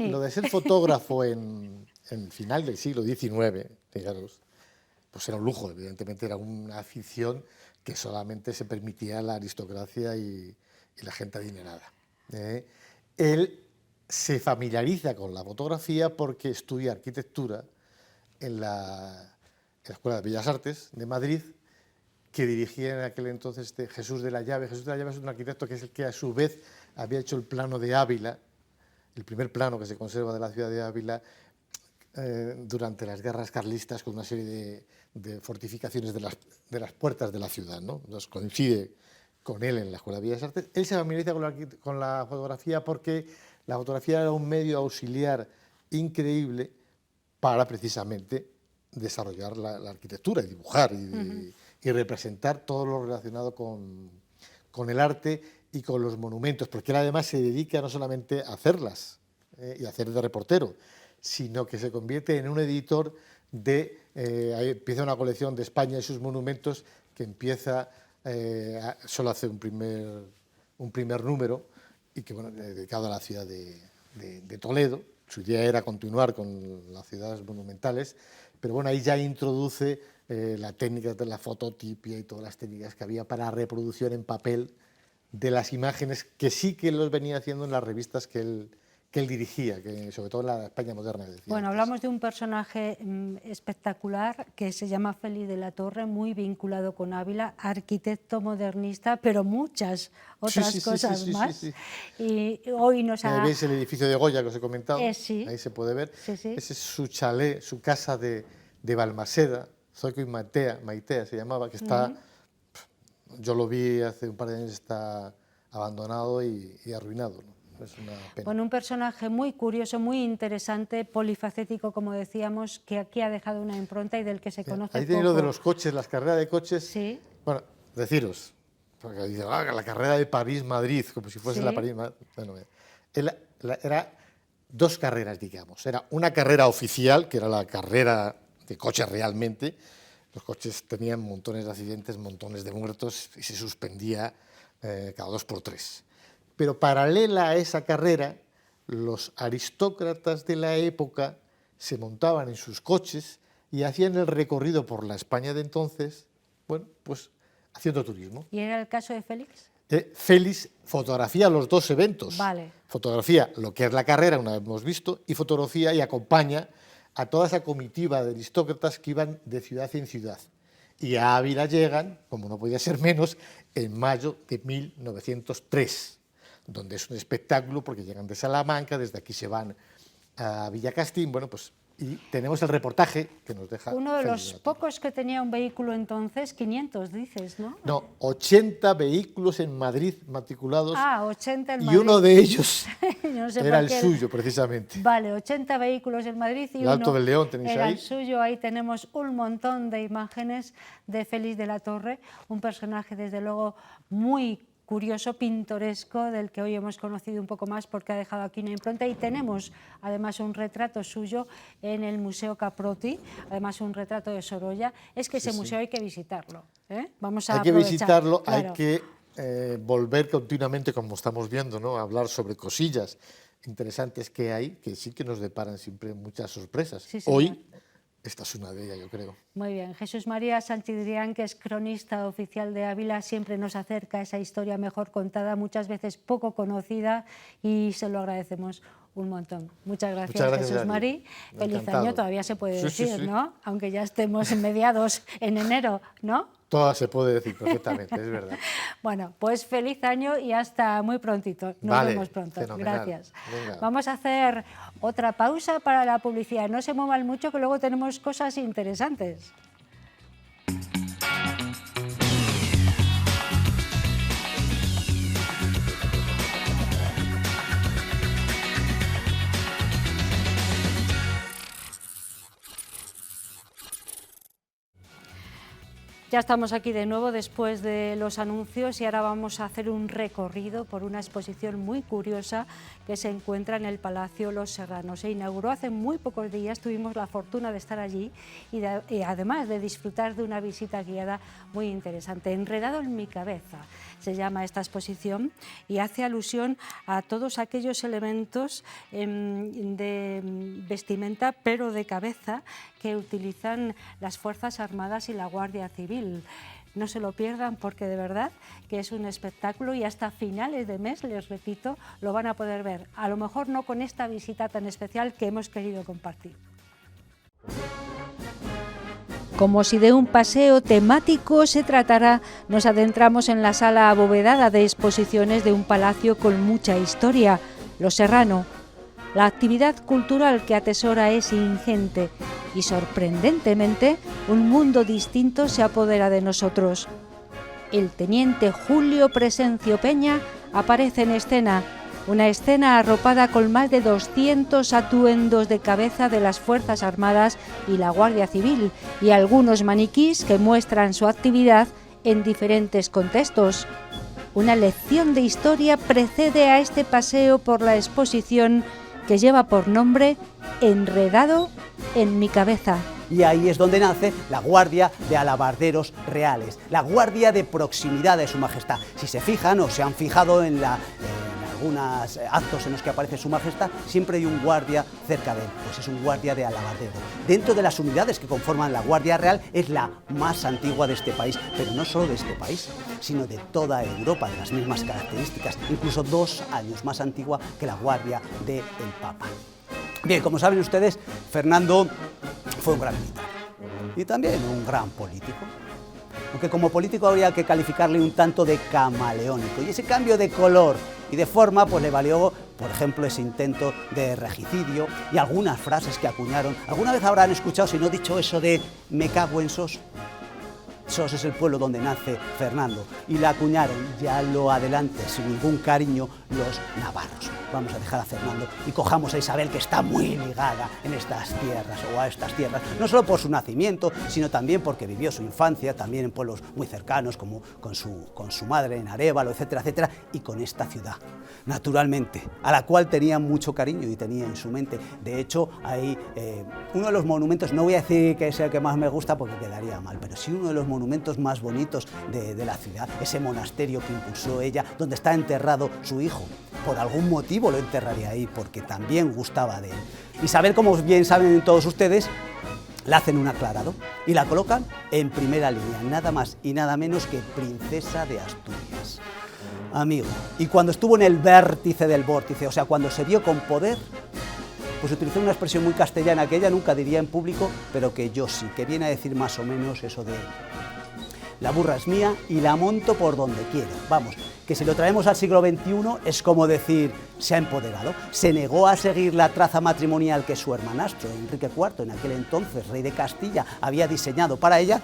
lo de ser fotógrafo en final del siglo XIX, fijaros, pues era un lujo, evidentemente era una afición que solamente se permitía la aristocracia y la gente adinerada. Él se familiariza con la fotografía porque estudia arquitectura en la Escuela de Bellas Artes de Madrid, que dirigía en aquel entonces Jesús de la Llave. Jesús de la Llave es un arquitecto que es el que a su vez había hecho el plano de Ávila, el primer plano que se conserva de la ciudad de Ávila, durante las guerras carlistas, con una serie de fortificaciones de las puertas de la ciudad, ¿no? Entonces coincide con él en la Escuela de Bellas Artes. Él se familiariza con la fotografía porque la fotografía era un medio auxiliar increíble para precisamente desarrollar la arquitectura y dibujar y representar todo lo relacionado con el arte y con los monumentos, porque él además se dedica no solamente a hacerlas y a hacer de reportero, sino que se convierte en un editor ahí empieza una colección de España y sus monumentos que empieza, solo hace un primer número y que, bueno, dedicado a la ciudad de Toledo. Su idea era continuar con las ciudades monumentales, pero bueno, ahí ya introduce la técnica de la fototipia y todas las técnicas que había para reproducción en papel de las imágenes, que sí que los venía haciendo en las revistas que él dirigía, que sobre todo en la España moderna. Bueno, hablamos de un personaje espectacular que se llama Félix de la Torre, muy vinculado con Ávila, arquitecto modernista, pero muchas otras cosas más. Sí. Y hoy nos ha... ¿Veis el edificio de Goya que os he comentado? Sí. Ahí se puede ver. Sí. Ese es su chalet, su casa de Balmaseda, Zoico y Maitea se llamaba, que está... Yo lo vi hace un par de años, está abandonado y arruinado, ¿no? Es una pena. Bueno, un personaje muy curioso, muy interesante, polifacético, como decíamos, que aquí ha dejado una impronta y del que se conoce Ahí poco. tenéis lo de los coches, las carreras de coches. Sí. Bueno, deciros, porque dicen, la carrera de París-Madrid, como si fuese la París-Madrid. Bueno, era dos carreras, digamos. Era una carrera oficial, que era la carrera de coches realmente. Los coches tenían montones de accidentes, montones de muertos y se suspendía cada 2 por 3. Pero paralela a esa carrera, los aristócratas de la época se montaban en sus coches y hacían el recorrido por la España de entonces, bueno, pues haciendo turismo. ¿Y era el caso de Félix? Félix fotografía los dos eventos. Vale. Fotografía lo que es la carrera, una vez hemos visto, y fotografía y acompaña a toda esa comitiva de aristócratas que iban de ciudad en ciudad. Y a Ávila llegan, como no podía ser menos, en mayo de 1903, donde es un espectáculo porque llegan de Salamanca, desde aquí se van a Villacastín, bueno, pues, y tenemos el reportaje que nos deja... Uno de los pocos que tenía un vehículo entonces, 500 dices, ¿no? No, 80 vehículos en Madrid matriculados. 80 en y Madrid. uno de ellos no sé era por el qué. suyo, precisamente. Vale, 80 vehículos en Madrid y El Alto uno del León tenéis era ahí. el suyo. Ahí tenemos un montón de imágenes de Félix de la Torre, un personaje desde luego muy curioso, pintoresco, del que hoy hemos conocido un poco más porque ha dejado aquí una impronta, y tenemos además un retrato suyo en el Museo Caprotti, además un retrato de Sorolla. Es que ese museo hay que visitarlo, ¿eh? Vamos a Hay que aprovechar, visitarlo, claro. hay que volver continuamente, como estamos viendo, ¿no?, a hablar sobre cosillas interesantes que hay, que sí que nos deparan siempre muchas sorpresas. Sí, señor. Hoy, esta es una de ellas, yo creo. Muy bien, Jesús María Santidrián, que es cronista oficial de Ávila, siempre nos acerca a esa historia mejor contada, muchas veces poco conocida, y se lo agradecemos un montón. Muchas gracias, Dani. Jesús María. Feliz Encantado. año, todavía se puede Sí, decir, sí. ¿no? Aunque ya estemos en mediados en enero, ¿no? Todo se puede decir perfectamente, es verdad. Bueno, pues feliz año y hasta muy prontito. Nos Vale, vemos pronto. fenomenal. Gracias. Venga. Vamos a hacer otra pausa para la publicidad. No se muevan mucho, que luego tenemos cosas interesantes. Ya estamos aquí de nuevo después de los anuncios y ahora vamos a hacer un recorrido por una exposición muy curiosa que se encuentra en el Palacio Los Serranos. Se inauguró hace muy pocos días, tuvimos la fortuna de estar allí y además de disfrutar de una visita guiada muy interesante. Enredado en mi cabeza se llama esta exposición y hace alusión a todos aquellos elementos de vestimenta, pero de cabeza, que utilizan las Fuerzas Armadas y la Guardia Civil. No se lo pierdan porque de verdad que es un espectáculo y hasta finales de mes, les repito, lo van a poder ver. A lo mejor no con esta visita tan especial que hemos querido compartir. Como si de un paseo temático se tratara, nos adentramos en la sala abovedada de exposiciones de un palacio con mucha historia, Los Serrano. La actividad cultural que atesora es ingente y, sorprendentemente, un mundo distinto se apodera de nosotros. El teniente Julio Presencio Peña aparece en escena, y la historia de Los Serrano, con sus 2 hermanos, Félix y Fernando, nos lleva a recorrer la historia de esta ciudad. Félix y Fernando, Una escena arropada con más de 200 atuendos de cabeza de las Fuerzas Armadas y la Guardia Civil y algunos maniquís que muestran su actividad en diferentes contextos. Una lección de historia precede a este paseo por la exposición que lleva por nombre Enredado en mi cabeza. Y ahí es donde nace la Guardia de Alabarderos Reales, la Guardia de Proximidad de Su Majestad. Si se fijan o se han fijado en algunos actos en los que aparece Su Majestad, siempre hay un guardia cerca de él, pues es un guardia de alabardero. Dentro de las unidades que conforman la Guardia Real es la más antigua de este país, pero no solo de este país, sino de toda Europa, de las mismas características, incluso 2 años más antigua que la Guardia del Papa. Bien, como saben ustedes, Fernando fue un gran militar y también un gran político, aunque como político habría que calificarle un tanto de camaleónico, y ese cambio de color y de forma pues le valió, por ejemplo, ese intento de regicidio y algunas frases que acuñaron. ¿Alguna vez habrán escuchado, si no he dicho eso de me cago en Sos? Sos es el pueblo donde nace Fernando y la acuñaron, ya lo adelante, sin ningún cariño, los navarros. Vamos a dejar a Fernando y cojamos a Isabel, que está muy ligada en estas tierras o a estas tierras, no solo por su nacimiento, sino también porque vivió su infancia también en pueblos muy cercanos, como con su madre en Arévalo, etcétera, etcétera, y con esta ciudad, naturalmente, a la cual tenía mucho cariño y tenía en su mente. De hecho, hay uno de los monumentos, no voy a decir que sea el que más me gusta porque quedaría mal, pero sí uno de los monumentos más bonitos de la ciudad, ese monasterio que impulsó ella, donde está enterrado su hijo. Por algún motivo lo enterraría ahí, porque también gustaba de él. Isabel, como bien saben todos ustedes, la hacen un aclarado y la colocan en primera línea, nada más y nada menos que princesa de Asturias. Amigo, y cuando estuvo en el vértice del vórtice, o sea, cuando se vio con poder, pues utilizó una expresión muy castellana que ella nunca diría en público, pero que yo sí, que viene a decir más o menos eso de la burra es mía y la monto por donde quiero. Vamos, que si lo traemos al siglo XXI es como decir, se ha empoderado, se negó a seguir la traza matrimonial que su hermanastro, Enrique IV, en aquel entonces rey de Castilla, había diseñado para ella,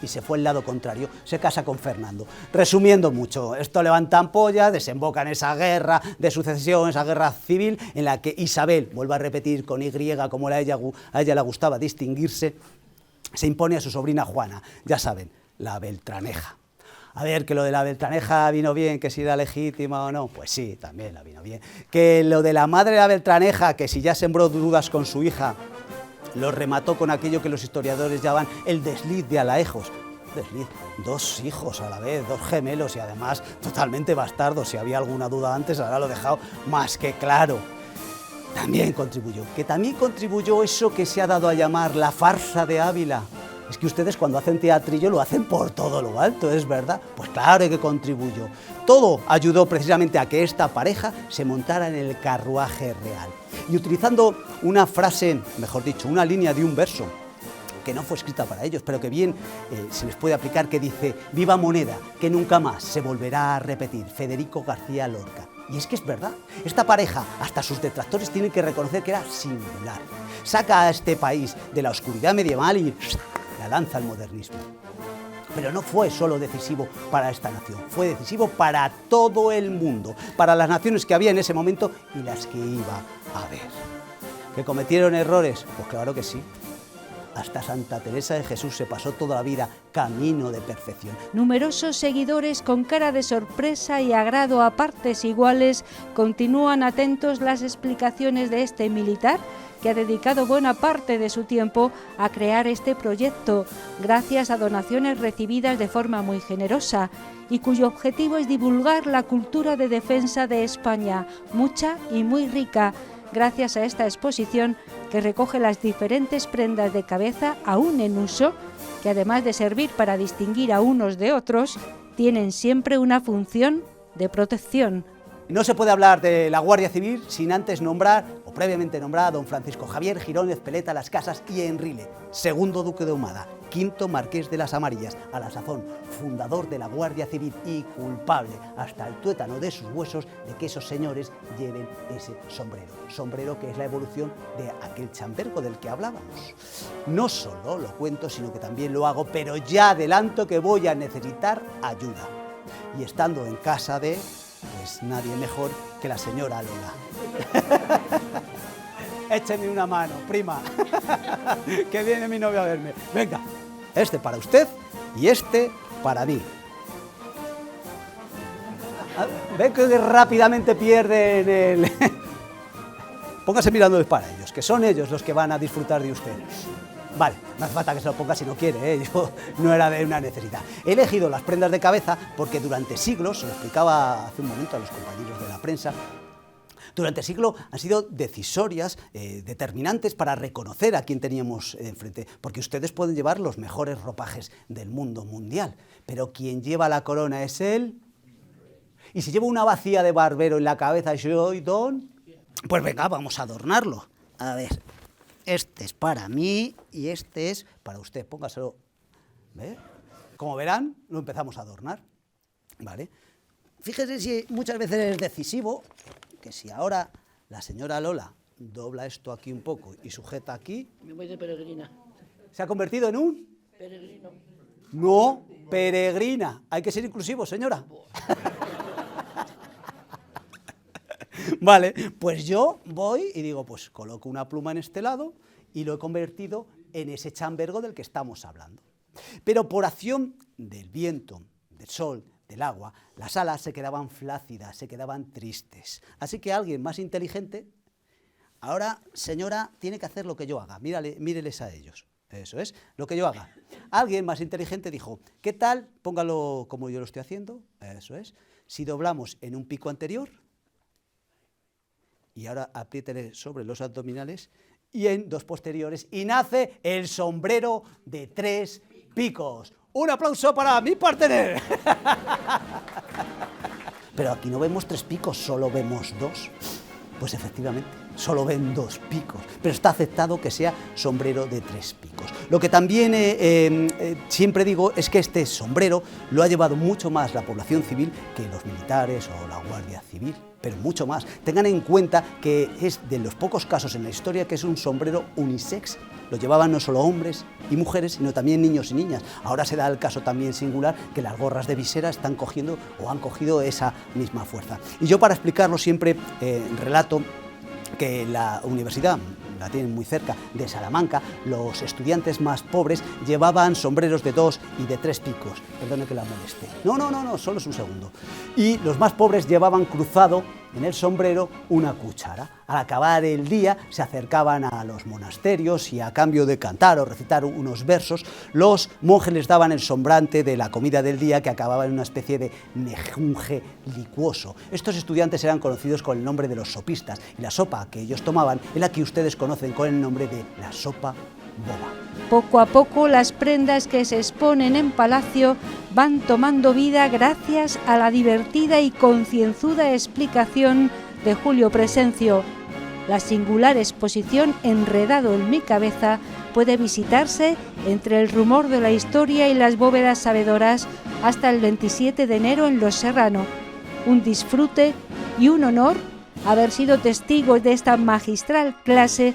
y se fue al lado contrario, se casa con Fernando. Resumiendo mucho, esto levanta ampollas, desemboca en esa guerra de sucesión, esa guerra civil, en la que Isabel, vuelvo a repetir, con Y, como a ella le gustaba distinguirse, se impone a su sobrina Juana, ya saben, la Beltraneja. A ver, que lo de la Beltraneja vino bien, que si era legítima o no, pues sí, también la vino bien. Que lo de la madre de la Beltraneja, que si ya sembró dudas con su hija, lo remató con aquello que los historiadores llaman el desliz de Alaejos. Desliz, 2 hijos a la vez, 2 gemelos y además totalmente bastardos. Si había alguna duda antes, ahora lo he dejado más que claro. También contribuyó, que también contribuyó eso que se ha dado a llamar la farsa de Ávila. Es que ustedes cuando hacen teatrillo lo hacen por todo lo alto, ¿es verdad? Pues claro que contribuyó. Todo ayudó precisamente a que esta pareja se montara en el carruaje real. Y utilizando una frase, mejor dicho, una línea de un verso, que no fue escrita para ellos, pero que bien se les puede aplicar, que dice: viva moneda, que nunca más se volverá a repetir, Federico García Lorca. Y es que es verdad, esta pareja, hasta sus detractores tienen que reconocer que era singular. Saca a este país de la oscuridad medieval y la lanza al modernismo. Pero no fue solo decisivo para esta nación, fue decisivo para todo el mundo, para las naciones que había en ese momento y las que iba a haber. ¿Que cometieron errores? Pues claro que sí. Hasta Santa Teresa de Jesús se pasó toda la vida camino de perfección. Numerosos seguidores con cara de sorpresa y agrado a partes iguales continúan atentos las explicaciones de este militar que ha dedicado buena parte de su tiempo a crear este proyecto, gracias a donaciones recibidas de forma muy generosa, y cuyo objetivo es divulgar la cultura de defensa de España, mucha y muy rica, gracias a esta exposición que recoge las diferentes prendas de cabeza aún en uso, que además de servir para distinguir a unos de otros, tienen siempre una función de protección. No se puede hablar de la Guardia Civil sin antes nombrar, o previamente nombrar, a don Francisco Javier Girón Ezpeleta Las Casas y Enrile, segundo duque de Ahumada, quinto marqués de las Amarillas, a la sazón fundador de la Guardia Civil y culpable hasta el tuétano de sus huesos de que esos señores lleven ese sombrero que es la evolución de aquel chambergo del que hablábamos. No solo lo cuento, sino que también lo hago, pero ya adelanto que voy a necesitar ayuda. Y estando en casa de pues nadie mejor que la señora Lola. Écheme una mano, prima, que viene mi novio a verme. Venga, este para usted y este para mí. Ve que rápidamente pierden el... Póngase mirándoles para ellos, que son ellos los que van a disfrutar de usted. Vale, no hace falta que se lo ponga si no quiere, ¿eh? Yo no era de una necesidad. He elegido las prendas de cabeza porque durante siglos, se lo explicaba hace un momento a los compañeros de la prensa, durante siglos han sido decisorias, determinantes para reconocer a quién teníamos enfrente, porque ustedes pueden llevar los mejores ropajes del mundo mundial, pero quien lleva la corona es él. Y si llevo una bacía de barbero en la cabeza y soy don, pues venga, vamos a adornarlo. A ver, este es para mí y este es para usted. Póngaselo. ¿Ve? Como verán, lo empezamos a adornar. ¿Vale? Fíjese si muchas veces es decisivo que si ahora la señora Lola dobla esto aquí un poco y sujeta aquí... Me voy de peregrina. ¿Se ha convertido en un...? Peregrino. No, peregrina. Hay que ser inclusivo, señora. Vale, pues yo voy y digo, pues coloco una pluma en este lado y lo he convertido en ese chambergo del que estamos hablando. Pero por acción del viento, del sol, del agua, las alas se quedaban flácidas, se quedaban tristes. Así que alguien más inteligente, ahora, señora, tiene que hacer lo que yo haga. Míreles a ellos. Eso es, lo que yo haga. Alguien más inteligente dijo, ¿qué tal? Póngalo como yo lo estoy haciendo. Eso es. Si doblamos en un pico anterior, y ahora apriétele sobre los abdominales, y en dos posteriores, y nace el sombrero de 3 picos. ¡Un aplauso para mi partner! Pero aquí no vemos 3 picos, solo vemos 2. Pues efectivamente, solo ven 2 picos, pero está aceptado que sea sombrero de 3 picos. Lo que también siempre digo es que este sombrero lo ha llevado mucho más la población civil que los militares o la Guardia Civil, pero mucho más. Tengan en cuenta que es de los pocos casos en la historia que es un sombrero unisex. Lo llevaban no solo hombres y mujeres, sino también niños y niñas. Ahora se da el caso también singular que las gorras de visera están cogiendo o han cogido esa misma fuerza. Y yo para explicarlo siempre relato que la universidad, la tienen muy cerca, de Salamanca, los estudiantes más pobres llevaban sombreros de 2 y de 3 picos. Perdone que la moleste. No, solo es un segundo. Y los más pobres llevaban cruzado en el sombrero una cuchara. Al acabar el día se acercaban a los monasterios y a cambio de cantar o recitar unos versos, los monjes les daban el sombrante de la comida del día que acababa en una especie de mejunje licuoso. Estos estudiantes eran conocidos con el nombre de los sopistas y la sopa que ellos tomaban es la que ustedes conocen con el nombre de la sopa boba. Poco a poco las prendas que se exponen en Palacio van tomando vida gracias a la divertida y concienzuda explicación de Julio Presencio. La singular exposición Enredado en mi cabeza puede visitarse entre el rumor de la historia y las bóvedas sabedoras hasta el 27 de enero en Los Serrano. Un disfrute y un honor haber sido testigos de esta magistral clase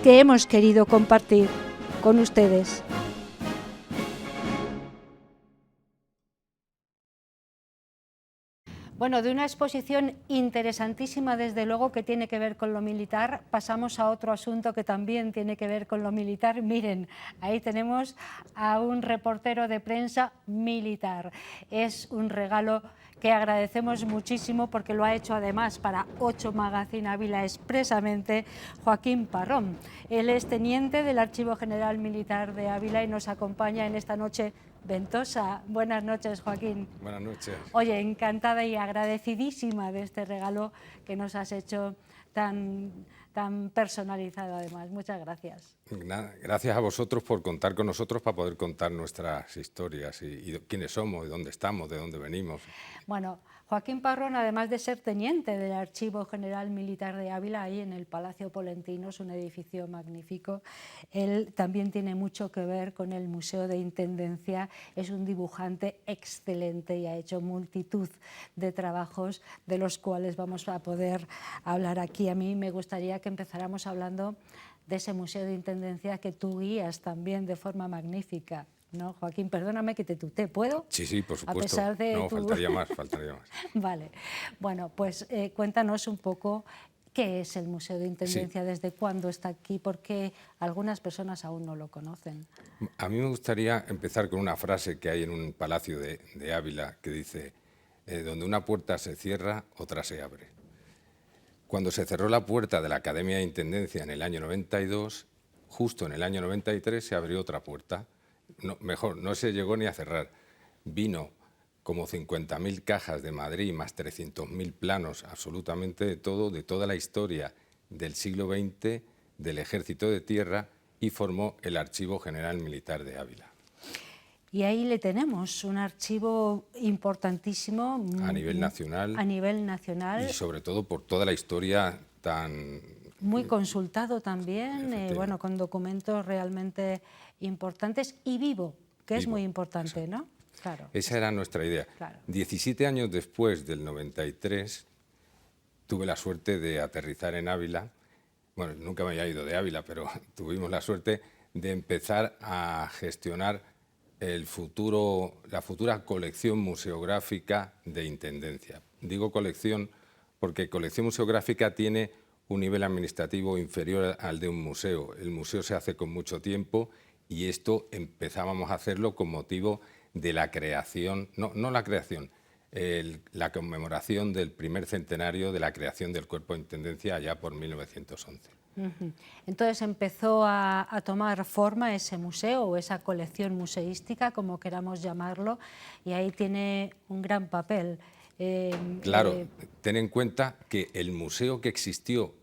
que hemos querido compartir con ustedes. Bueno, de una exposición interesantísima, desde luego, que tiene que ver con lo militar, pasamos a otro asunto que también tiene que ver con lo militar. Miren, ahí tenemos a un reportero de prensa militar. Es un regalo que agradecemos muchísimo porque lo ha hecho además para 8 Magazine Ávila expresamente Joaquín Parrón. Él es teniente del Archivo General Militar de Ávila y nos acompaña en esta noche ventosa. Buenas noches, Joaquín. Buenas noches. Oye, encantada y agradecidísima de este regalo que nos has hecho tan personalizado además. Muchas gracias. Nada, gracias a vosotros por contar con nosotros para poder contar nuestras historias y quiénes somos, y dónde estamos, de dónde venimos. Bueno, Joaquín Parrón, además de ser teniente del Archivo General Militar de Ávila, ahí en el Palacio Polentino, es un edificio magnífico, él también tiene mucho que ver con el Museo de Intendencia, es un dibujante excelente y ha hecho multitud de trabajos de los cuales vamos a poder hablar aquí. A mí me gustaría que empezáramos hablando de ese Museo de Intendencia que tú guías también de forma magnífica. ¿no? Joaquín, perdóname que te tutee, ¿puedo? Sí, por supuesto. A pesar de no, tu... faltaría más, faltaría más. Vale. Bueno, pues cuéntanos un poco qué es el Museo de Intendencia, desde cuándo está aquí, porque algunas personas aún no lo conocen. A mí me gustaría empezar con una frase que hay en un palacio de Ávila que dice, donde una puerta se cierra, otra se abre. Cuando se cerró la puerta de la Academia de Intendencia en el año 92, justo en el año 93 se abrió otra puerta. No, mejor, no se llegó ni a cerrar. Vino como 50.000 cajas de Madrid, más 300.000 planos, absolutamente de todo, de toda la historia del siglo XX, del Ejército de Tierra, y formó el Archivo General Militar de Ávila. Y ahí le tenemos un archivo importantísimo. A nivel nacional. A nivel nacional. Y sobre todo por toda la historia tan... Muy consultado también, bueno, con documentos realmente importantes y vivo, que es muy importante, ¿no? Claro. Esa era nuestra idea. Claro. 17 años después del 93, tuve la suerte de aterrizar en Ávila. Bueno, nunca me había ido de Ávila, pero tuvimos la suerte de empezar a gestionar la futura colección museográfica de Intendencia. Digo colección porque colección museográfica tiene un nivel administrativo inferior al de un museo. El museo se hace con mucho tiempo y esto empezábamos a hacerlo con motivo de la creación, no la creación, la conmemoración del primer centenario de la creación del Cuerpo de Intendencia allá por 1911. Entonces empezó a tomar forma ese museo o esa colección museística, como queramos llamarlo, y ahí tiene un gran papel. Claro, ten en cuenta que el museo que existió,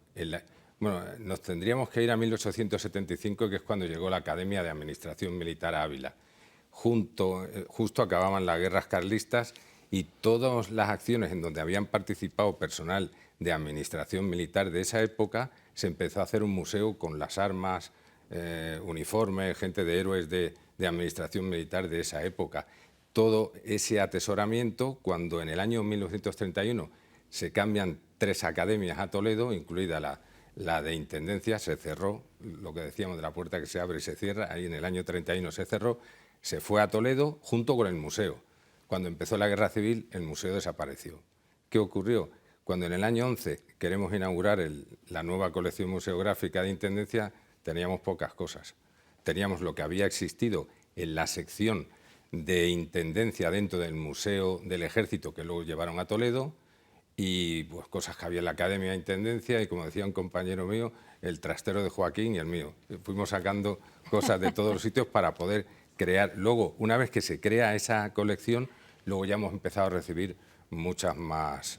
bueno, nos tendríamos que ir a 1875, que es cuando llegó la Academia de Administración Militar a Ávila. Justo acababan las guerras carlistas y todas las acciones en donde habían participado personal de administración militar de esa época, se empezó a hacer un museo con las armas, uniformes, gente de héroes de administración militar de esa época. Todo ese atesoramiento, cuando en el año 1931 se cambian 3 academias a Toledo, incluida la de Intendencia, se cerró, lo que decíamos de la puerta que se abre y se cierra, ahí en el año 31 se cerró, se fue a Toledo junto con el museo. Cuando empezó la Guerra Civil, el museo desapareció. ¿Qué ocurrió? Cuando en el año 11 queremos inaugurar la nueva colección museográfica de Intendencia, teníamos pocas cosas. Teníamos lo que había existido en la sección de Intendencia dentro del Museo del Ejército, que luego llevaron a Toledo, y pues cosas que había en la Academia de Intendencia, y como decía un compañero mío, el trastero de Joaquín y el mío. Fuimos sacando cosas de todos los sitios para poder crear. Luego, una vez que se crea esa colección, luego ya hemos empezado a recibir muchas más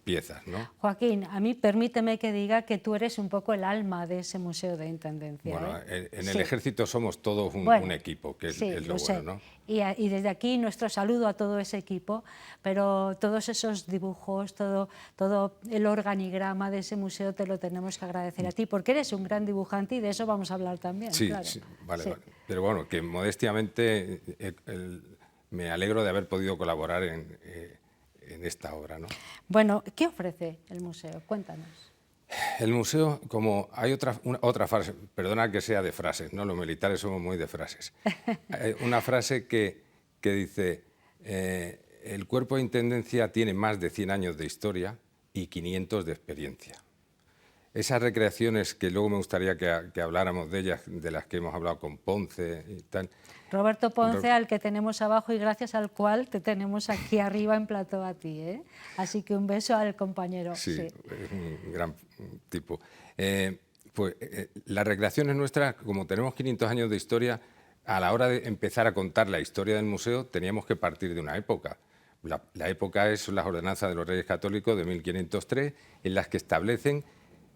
piezas, ¿no? Joaquín, a mí permíteme que diga que tú eres un poco el alma de ese Museo de Intendencia. Bueno, ¿eh? en el Ejército somos todos un equipo, que es lo bueno, ¿no? Y desde aquí nuestro saludo a todo ese equipo, pero todos esos dibujos, todo el organigrama de ese museo te lo tenemos que agradecer a ti, porque eres un gran dibujante y de eso vamos a hablar también. Sí, claro. sí, vale. Pero bueno, que modestiamente me alegro de haber podido colaborar en esta obra, ¿no? Bueno, ¿qué ofrece el museo? Cuéntanos. El museo, como hay otra frase, perdona que sea de frases, ¿no? Los militares somos muy de frases. Una frase que dice, el Cuerpo de Intendencia tiene más de 100 años de historia y 500 de experiencia. Esas recreaciones que luego me gustaría que habláramos de ellas, de las que hemos hablado con Ponce y tal. Roberto Ponce, al que tenemos abajo y gracias al cual te tenemos aquí arriba en plató a ti, ¿eh? Así que un beso al compañero. Sí, es un gran tipo. Las recreaciones nuestras, como tenemos 500 años de historia, a la hora de empezar a contar la historia del museo teníamos que partir de una época. La época son las ordenanzas de los Reyes Católicos de 1503, en las que establecen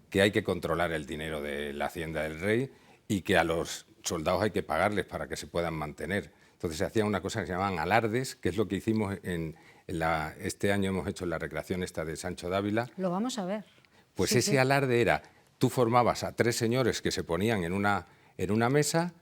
que hay que controlar el dinero de la hacienda del rey y que a los soldados hay que pagarles para que se puedan mantener. Entonces se hacía una cosa que se llamaban alardes, que es lo que hicimos este año hemos hecho en la recreación esta de Sancho de Ávila. Lo vamos a ver. Pues sí, ese alarde era, tú formabas a 3 señores que se ponían en una mesa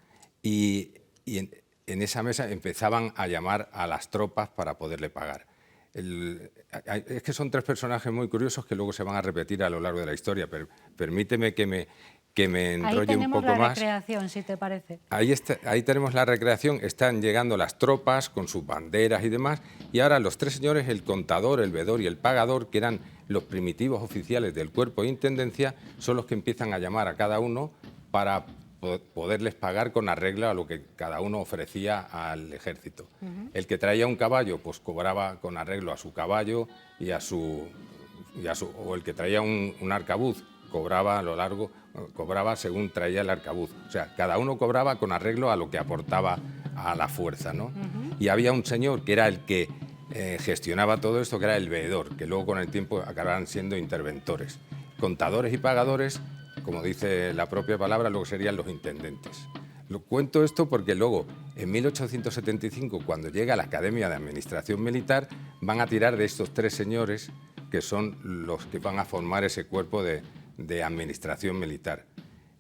y en esa mesa empezaban a llamar a las tropas para poderle pagar. Es que son 3 personajes muy curiosos que luego se van a repetir a lo largo de la historia, pero permíteme que que me enrolle un poco Ahí tenemos la más. recreación, si te parece. Ahí tenemos la recreación, están llegando las tropas con sus banderas y demás, y ahora los tres señores, el contador, el veedor y el pagador, que eran los primitivos oficiales del cuerpo de intendencia, son los que empiezan a llamar a cada uno para poderles pagar con arreglo a lo que cada uno ofrecía al ejército. El que traía un caballo, pues cobraba con arreglo a su caballo o el que traía un arcabuz, cobraba a lo largo, cobraba según traía el arcabuz. O sea, cada uno cobraba con arreglo a lo que aportaba a la fuerza, ¿no? Y había un señor que era el que gestionaba todo esto, que era el veedor, que luego con el tiempo acababan siendo interventores. Contadores y pagadores, como dice la propia palabra, luego serían los intendentes. Lo cuento esto porque luego, en 1875, cuando llega la Academia de Administración Militar, van a tirar de estos tres señores que son los que van a formar ese cuerpo de administración militar.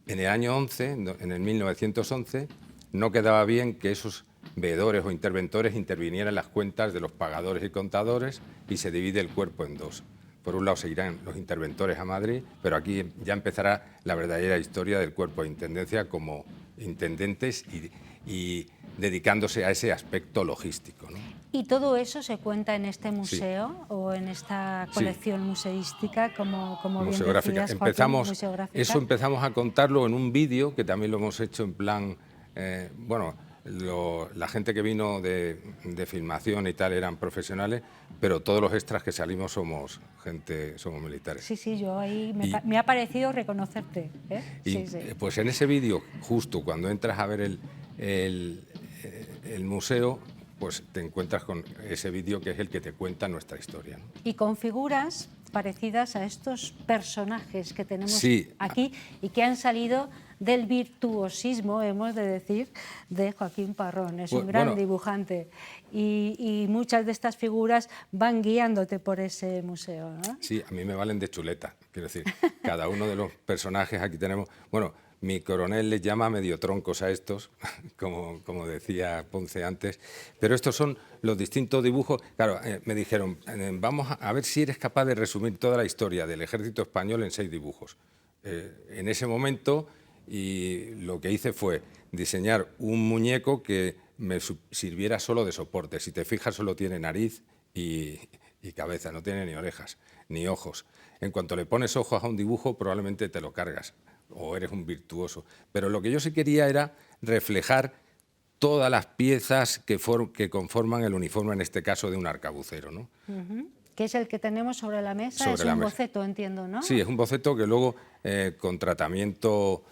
En el año 11, en el 1911, no quedaba bien que esos veedores o interventores intervinieran en las cuentas de los pagadores y contadores y se divide el cuerpo en dos. Por un lado se irán los interventores a Madrid, pero aquí ya empezará la verdadera historia del cuerpo de intendencia como intendentes y dedicándose a ese aspecto logístico, ¿no? ¿Y todo eso se cuenta en este museo o en esta colección museística, como bien museográfica. decías, Joaquín, museográfica? Eso empezamos a contarlo en un vídeo, que también lo hemos hecho en plan, la gente que vino de filmación y tal eran profesionales, pero todos los extras que salimos somos militares. Sí, yo ahí me ha parecido reconocerte. Sí. Pues en ese vídeo, justo cuando entras a ver el museo, pues te encuentras con ese vídeo que es el que te cuenta nuestra historia, ¿no? Y con figuras parecidas a estos personajes que tenemos aquí y que han salido del virtuosismo, hemos de decir, de Joaquín Parrón. Es un gran dibujante y muchas de estas figuras van guiándote por ese museo, ¿no? Sí, a mí me valen de chuleta, quiero decir, cada uno de los personajes aquí tenemos... Mi coronel les llama medio troncos a estos, como decía Ponce antes, pero estos son los distintos dibujos. Claro, me dijeron, vamos a ver si eres capaz de resumir toda la historia del ejército español en 6 dibujos. En ese momento, y lo que hice fue diseñar un muñeco que me sirviera solo de soporte. Si te fijas, solo tiene nariz y cabeza, no tiene ni orejas, ni ojos. En cuanto le pones ojos a un dibujo, probablemente te lo cargas, o eres un virtuoso. Pero lo que yo sí quería era reflejar todas las piezas que conforman el uniforme, en este caso de un arcabucero, ¿no? Que es el que tenemos sobre la mesa, es un boceto, entiendo, ¿no? Sí, es un boceto que luego, con tratamiento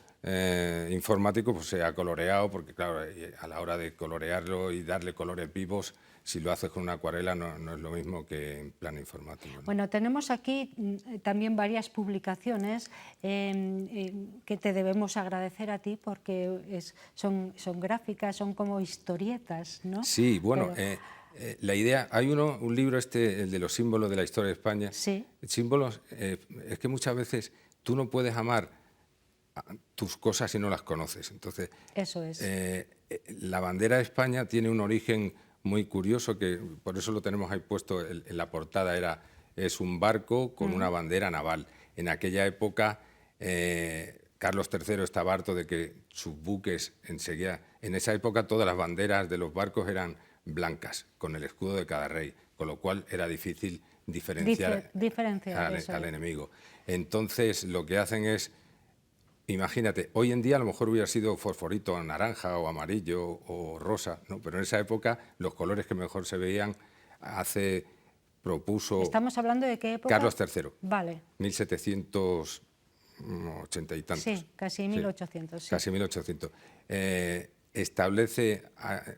informático, pues se ha coloreado, porque claro, a la hora de colorearlo y darle colores vivos, si lo haces con una acuarela no es lo mismo que en plan informático, ¿no? Bueno, tenemos aquí también varias publicaciones que te debemos agradecer a ti porque son gráficas, son como historietas, ¿no? Sí, bueno, la idea, hay un libro el de los símbolos de la historia de España. Sí. Símbolos, es que muchas veces tú no puedes amar tus cosas si no las conoces. Entonces, eso es. La bandera de España tiene un origen muy curioso, que por eso lo tenemos ahí puesto en la portada, es un barco con una bandera naval. En aquella época, Carlos III estaba harto de que sus buques enseguida... En esa época todas las banderas de los barcos eran blancas, con el escudo de cada rey, con lo cual era difícil diferenciar al enemigo. Entonces, lo que hacen es... Imagínate, hoy en día a lo mejor hubiera sido fosforito naranja o amarillo o rosa, ¿no? Pero en esa época los colores que mejor se veían propuso... ¿Estamos hablando de qué época? Carlos III. Vale. 1780 y tantos. Sí, casi 1800. Sí. Casi 1800. Establece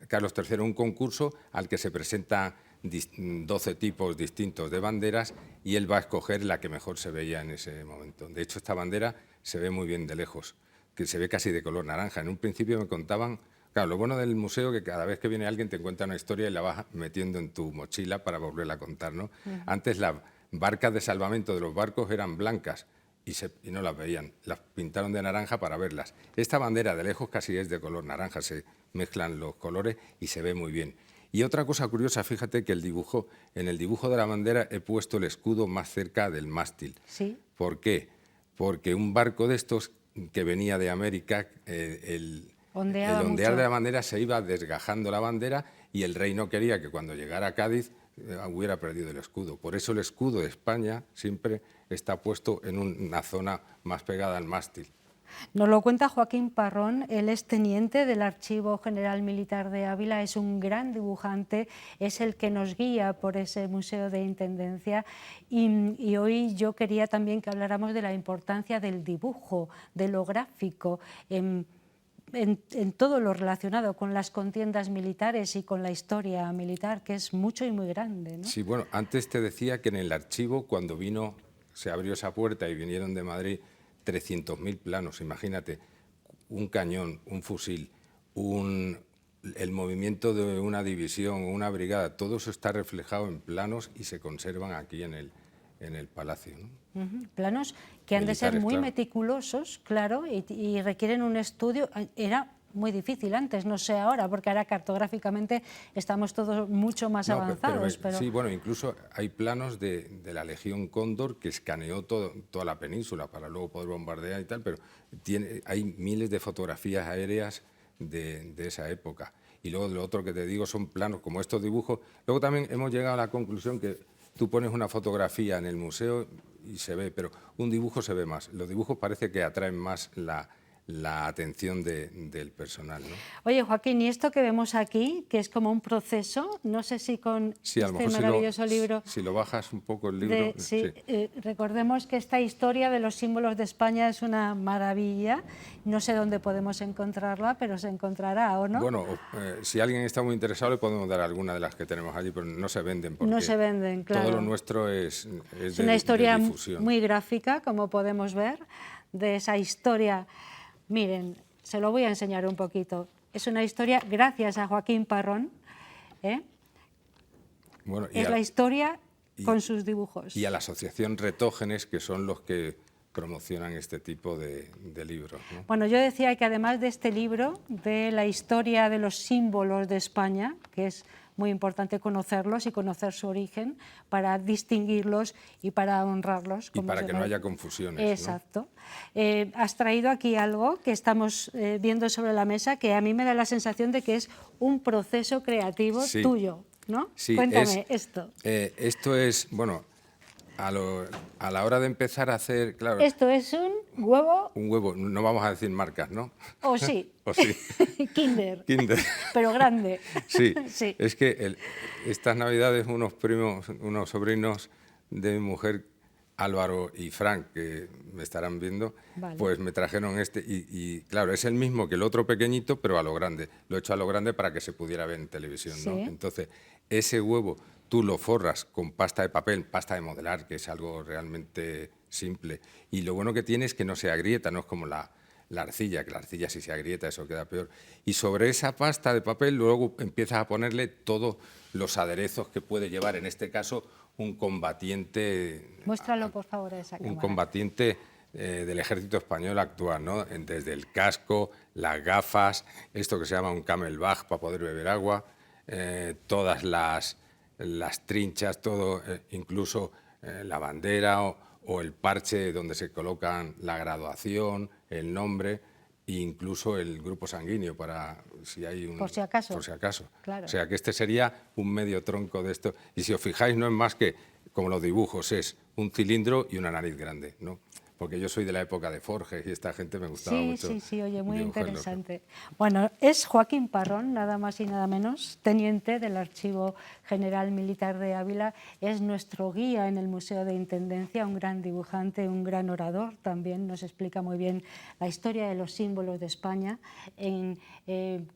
Carlos III un concurso al que se presentan 12 tipos distintos de banderas y él va a escoger la que mejor se veía en ese momento. De hecho, esta bandera se ve muy bien de lejos, que se ve casi de color naranja. En un principio me contaban... Claro, lo bueno del museo es que cada vez que viene alguien te cuenta una historia y la vas metiendo en tu mochila para volverla a contar, ¿no? Antes las barcas de salvamento de los barcos eran blancas y no las veían. Las pintaron de naranja para verlas. Esta bandera de lejos casi es de color naranja, se mezclan los colores y se ve muy bien. Y otra cosa curiosa, fíjate que en el dibujo de la bandera he puesto el escudo más cerca del mástil. ¿Sí? ¿Por qué? Porque un barco de estos que venía de América, el Ondeaba ondear mucho. de la bandera se iba desgajando la bandera y el rey no quería que cuando llegara a Cádiz hubiera perdido el escudo. Por eso el escudo de España siempre está puesto en una zona más pegada al mástil. Nos lo cuenta Joaquín Parrón, él es teniente del Archivo General Militar de Ávila, es un gran dibujante, es el que nos guía por ese Museo de Intendencia y hoy yo quería también que habláramos de la importancia del dibujo, de lo gráfico, en todo lo relacionado con las contiendas militares y con la historia militar, que es mucho y muy grande, ¿no? Sí, bueno, antes te decía que en el archivo, cuando se abrió esa puerta y vinieron de Madrid 300.000 planos, imagínate, un cañón, un fusil, el movimiento de una división, una brigada, todo eso está reflejado en planos y se conservan aquí en el palacio, ¿no? Planos que han de ser Militares, muy claro. meticulosos, claro, y requieren un estudio. Era muy difícil antes, no sé ahora, porque ahora cartográficamente estamos todos mucho más No, avanzados. Pero sí, bueno, incluso hay planos de la Legión Cóndor que escaneó toda la península para luego poder bombardear y tal, pero hay miles de fotografías aéreas de esa época. Y luego lo otro que te digo son planos como estos dibujos. Luego también hemos llegado a la conclusión que tú pones una fotografía en el museo y se ve, pero un dibujo se ve más. Los dibujos parece que atraen más la atención del personal, ¿no? Oye, Joaquín, y esto que vemos aquí, que es como un proceso, no sé si con Sí, a lo este mejor maravilloso libro... si lo bajas un poco el libro... recordemos que esta historia de los símbolos de España es una maravilla. No sé dónde podemos encontrarla, pero se encontrará, ¿o no? Bueno, si alguien está muy interesado le podemos dar alguna de las que tenemos allí, pero no se venden. Porque no se venden, claro. Todo lo nuestro es una historia de difusión. muy gráfica, como podemos ver, de esa historia. Miren, se lo voy a enseñar un poquito. Es una historia, gracias a Joaquín Parrón, Bueno, es la historia con sus dibujos. Y a la asociación Retógenes, que son los que promocionan este tipo de libros, ¿no? Bueno, yo decía que además de este libro, de la historia de los símbolos de España, que es muy importante conocerlos y conocer su origen para distinguirlos y para honrarlos. Y para que no haya confusiones. Exacto. ¿No? Has traído aquí algo que estamos viendo sobre la mesa que a mí me da la sensación de que es un proceso creativo tuyo, ¿no? Sí, cuéntame esto. Esto es, bueno, a la hora de empezar a hacer, claro... Esto es un huevo... Un huevo, no vamos a decir marcas, ¿no? O sí. O sí. Kinder. Kinder. Pero grande. Sí, sí. Es que estas Navidades unos sobrinos de mi mujer, Álvaro y Frank, que me estarán viendo, vale. Pues me trajeron este y claro, es el mismo que el otro pequeñito, pero a lo grande. Lo he hecho a lo grande para que se pudiera ver en televisión, ¿no? Entonces, ese huevo tú lo forras con pasta de papel, pasta de modelar, que es algo realmente simple. Y lo bueno que tiene es que no se agrieta, no es como la arcilla, que la arcilla si se agrieta eso queda peor. Y sobre esa pasta de papel luego empiezas a ponerle todos los aderezos que puede llevar, en este caso, un combatiente... Muéstralo, por favor, a esa cámara. Un combatiente del ejército español actual, ¿no? Desde el casco, las gafas, esto que se llama un camelback para poder beber agua, todas las trinchas, todo, incluso la bandera o el parche donde se colocan la graduación, el nombre e incluso el grupo sanguíneo para si hay un... Por si acaso. Por si acaso. Claro. O sea que este sería un medio tronco de esto. Y si os fijáis no es más que, como los dibujos, es un cilindro y una nariz grande, ¿no? Porque yo soy de la época de Forges y esta gente me gustaba mucho. Sí, oye, muy dibujarlo. interesante. Bueno, es Joaquín Parrón, nada más y nada menos, teniente del Archivo General Militar de Ávila, es nuestro guía en el Museo de Intendencia, un gran dibujante, un gran orador, también nos explica muy bien la historia de los símbolos de España en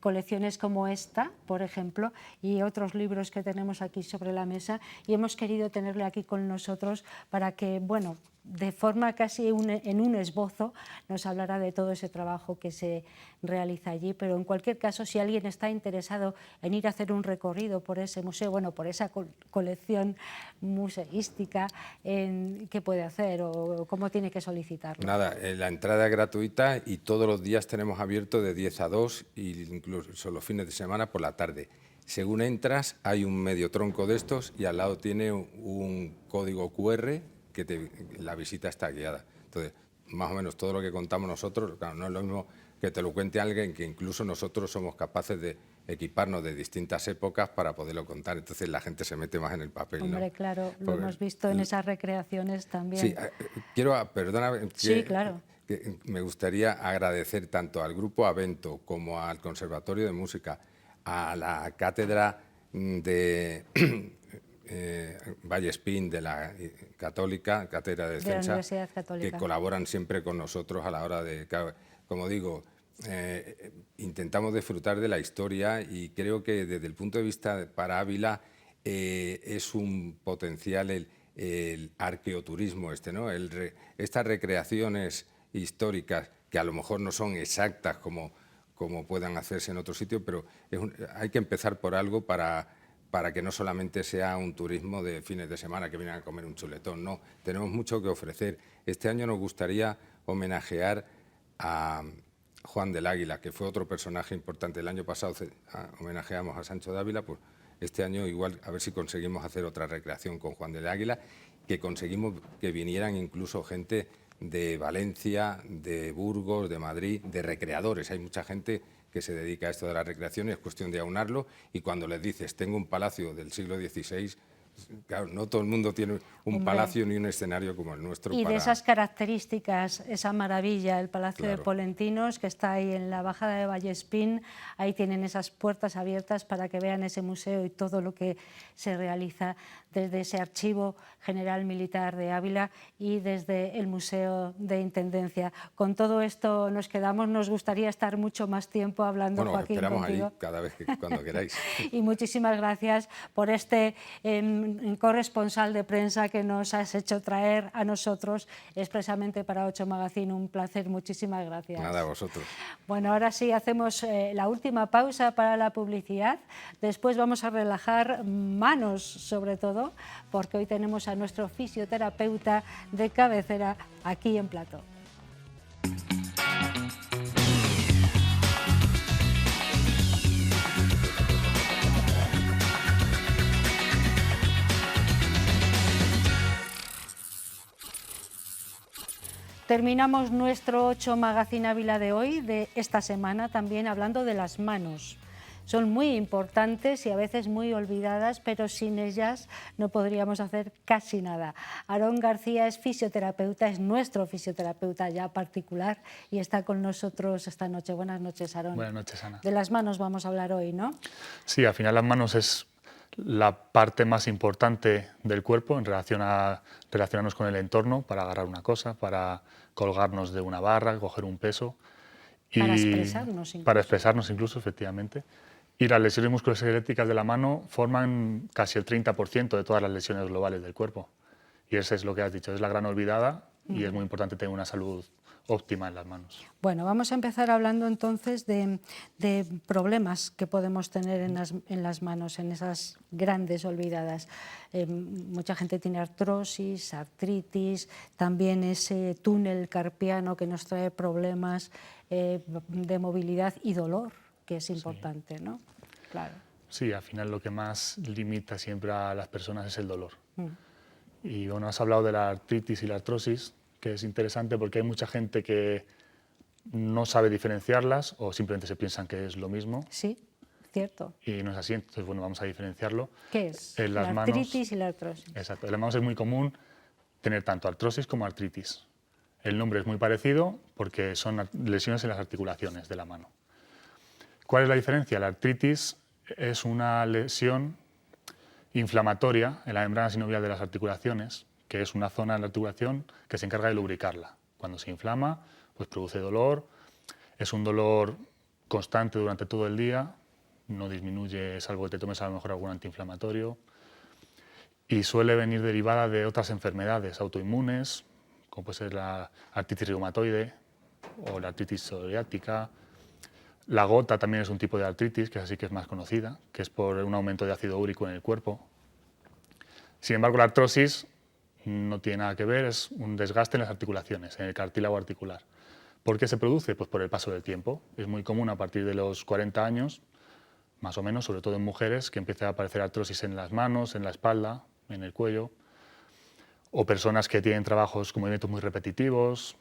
colecciones como esta, por ejemplo, y otros libros que tenemos aquí sobre la mesa, y hemos querido tenerle aquí con nosotros para que, bueno, de forma casi en un esbozo nos hablará de todo ese trabajo que se realiza allí, pero en cualquier caso, si alguien está interesado en ir a hacer un recorrido por ese museo, bueno, por esa colección museística, ¿qué puede hacer o cómo tiene que solicitarlo? Nada, la entrada es gratuita y todos los días tenemos abierto de 10 a 2 e incluso los fines de semana por la tarde. Según entras hay un medio tronco de estos y al lado tiene un código QR que la visita está guiada. Entonces, más o menos todo lo que contamos nosotros, claro, no es lo mismo que te lo cuente alguien, que incluso nosotros somos capaces de equiparnos de distintas épocas para poderlo contar, entonces la gente se mete más en el papel. Hombre, ¿no? claro, lo Porque, hemos visto en esas recreaciones también. Sí, perdona, Sí, claro. que me gustaría agradecer tanto al Grupo Avento como al Conservatorio de Música, a la cátedra de Vallespín de la Católica, Cátedra de De la Defensa, Universidad Católica. que colaboran siempre con nosotros a la hora de, como digo, intentamos disfrutar de la historia y creo que desde el punto de vista para Ávila es un potencial el arqueoturismo ¿no? Estas recreaciones históricas que a lo mejor no son exactas como puedan hacerse en otro sitio, pero hay que empezar por algo para que no solamente sea un turismo de fines de semana que vienen a comer un chuletón, no, tenemos mucho que ofrecer. Este año nos gustaría homenajear a Juan del Águila, que fue otro personaje importante. El año pasado homenajeamos a Sancho de Ávila, pues este año igual a ver si conseguimos hacer otra recreación con Juan del Águila, que conseguimos que vinieran incluso gente de Valencia, de Burgos, de Madrid, de recreadores. Hay mucha gente que se dedica a esto de la recreación y es cuestión de aunarlo, y cuando les dices tengo un palacio del siglo XVI, claro, no todo el mundo tiene un palacio ni un escenario como el nuestro. Y de esas características, esa maravilla, el Palacio de Polentinos, que está ahí en la bajada de Vallespín, ahí tienen esas puertas abiertas para que vean ese museo y todo lo que se realiza desde ese Archivo General Militar de Ávila y desde el Museo de Intendencia. Con todo esto nos quedamos, nos gustaría estar mucho más tiempo hablando, bueno, Joaquín, esperamos contigo. ahí cada vez cuando queráis. Y muchísimas gracias por este corresponsal de prensa que nos has hecho traer a nosotros expresamente para 8 Magazine. Un placer, muchísimas gracias. Nada, a vosotros. Bueno, ahora sí hacemos la última pausa para la publicidad. Después vamos a relajar manos, sobre todo, porque hoy tenemos a nuestro fisioterapeuta de cabecera aquí en plató. Terminamos nuestro 8 Magazine Ávila de hoy, de esta semana, también hablando de las manos. Son muy importantes y a veces muy olvidadas, pero sin ellas no podríamos hacer casi nada. Aarón García es fisioterapeuta, es nuestro fisioterapeuta ya particular y está con nosotros esta noche. Buenas noches, Aarón. Buenas noches, Ana. De las manos vamos a hablar hoy, ¿no? Sí, al final las manos es la parte más importante del cuerpo en relación a relacionarnos con el entorno, para agarrar una cosa, para colgarnos de una barra, coger un peso. Para expresarnos incluso. Para expresarnos incluso, efectivamente. Y las lesiones musculoesqueléticas de la mano forman casi el 30% de todas las lesiones globales del cuerpo. Y eso es lo que has dicho, es la gran olvidada y es muy importante tener una salud óptima en las manos. Bueno, vamos a empezar hablando entonces de problemas que podemos tener en las manos, en esas grandes olvidadas. Mucha gente tiene artrosis, artritis, también ese túnel carpiano que nos trae problemas de movilidad y dolor, que es importante, ¿no? Claro. Sí, al final lo que más limita siempre a las personas es el dolor. Y bueno, has hablado de la artritis y la artrosis, que es interesante porque hay mucha gente que no sabe diferenciarlas o simplemente se piensan que es lo mismo. Sí, cierto. Y no es así, entonces bueno, vamos a diferenciarlo. ¿Qué es? En las la manos, artritis y la artrosis. Exacto, en las manos es muy común tener tanto artrosis como artritis. El nombre es muy parecido porque son lesiones en las articulaciones de la mano. ¿Cuál es la diferencia? La artritis es una lesión inflamatoria en la membrana sinovial de las articulaciones, que es una zona de la articulación que se encarga de lubricarla. Cuando se inflama, pues produce dolor, es un dolor constante durante todo el día, no disminuye salvo que te tomes a lo mejor algún antiinflamatorio, y suele venir derivada de otras enfermedades autoinmunes, como puede ser la artritis reumatoide o la artritis psoriática. La gota también es un tipo de artritis, que así que es más conocida, que es por un aumento de ácido úrico en el cuerpo. Sin embargo, la artrosis no tiene nada que ver, es un desgaste en las articulaciones, en el cartílago articular. ¿Por qué se produce? Pues por el paso del tiempo. Es muy común a partir de los 40 años, más o menos, sobre todo en mujeres, que empiece a aparecer artrosis en las manos, en la espalda, en el cuello, o personas que tienen trabajos con movimientos muy repetitivos,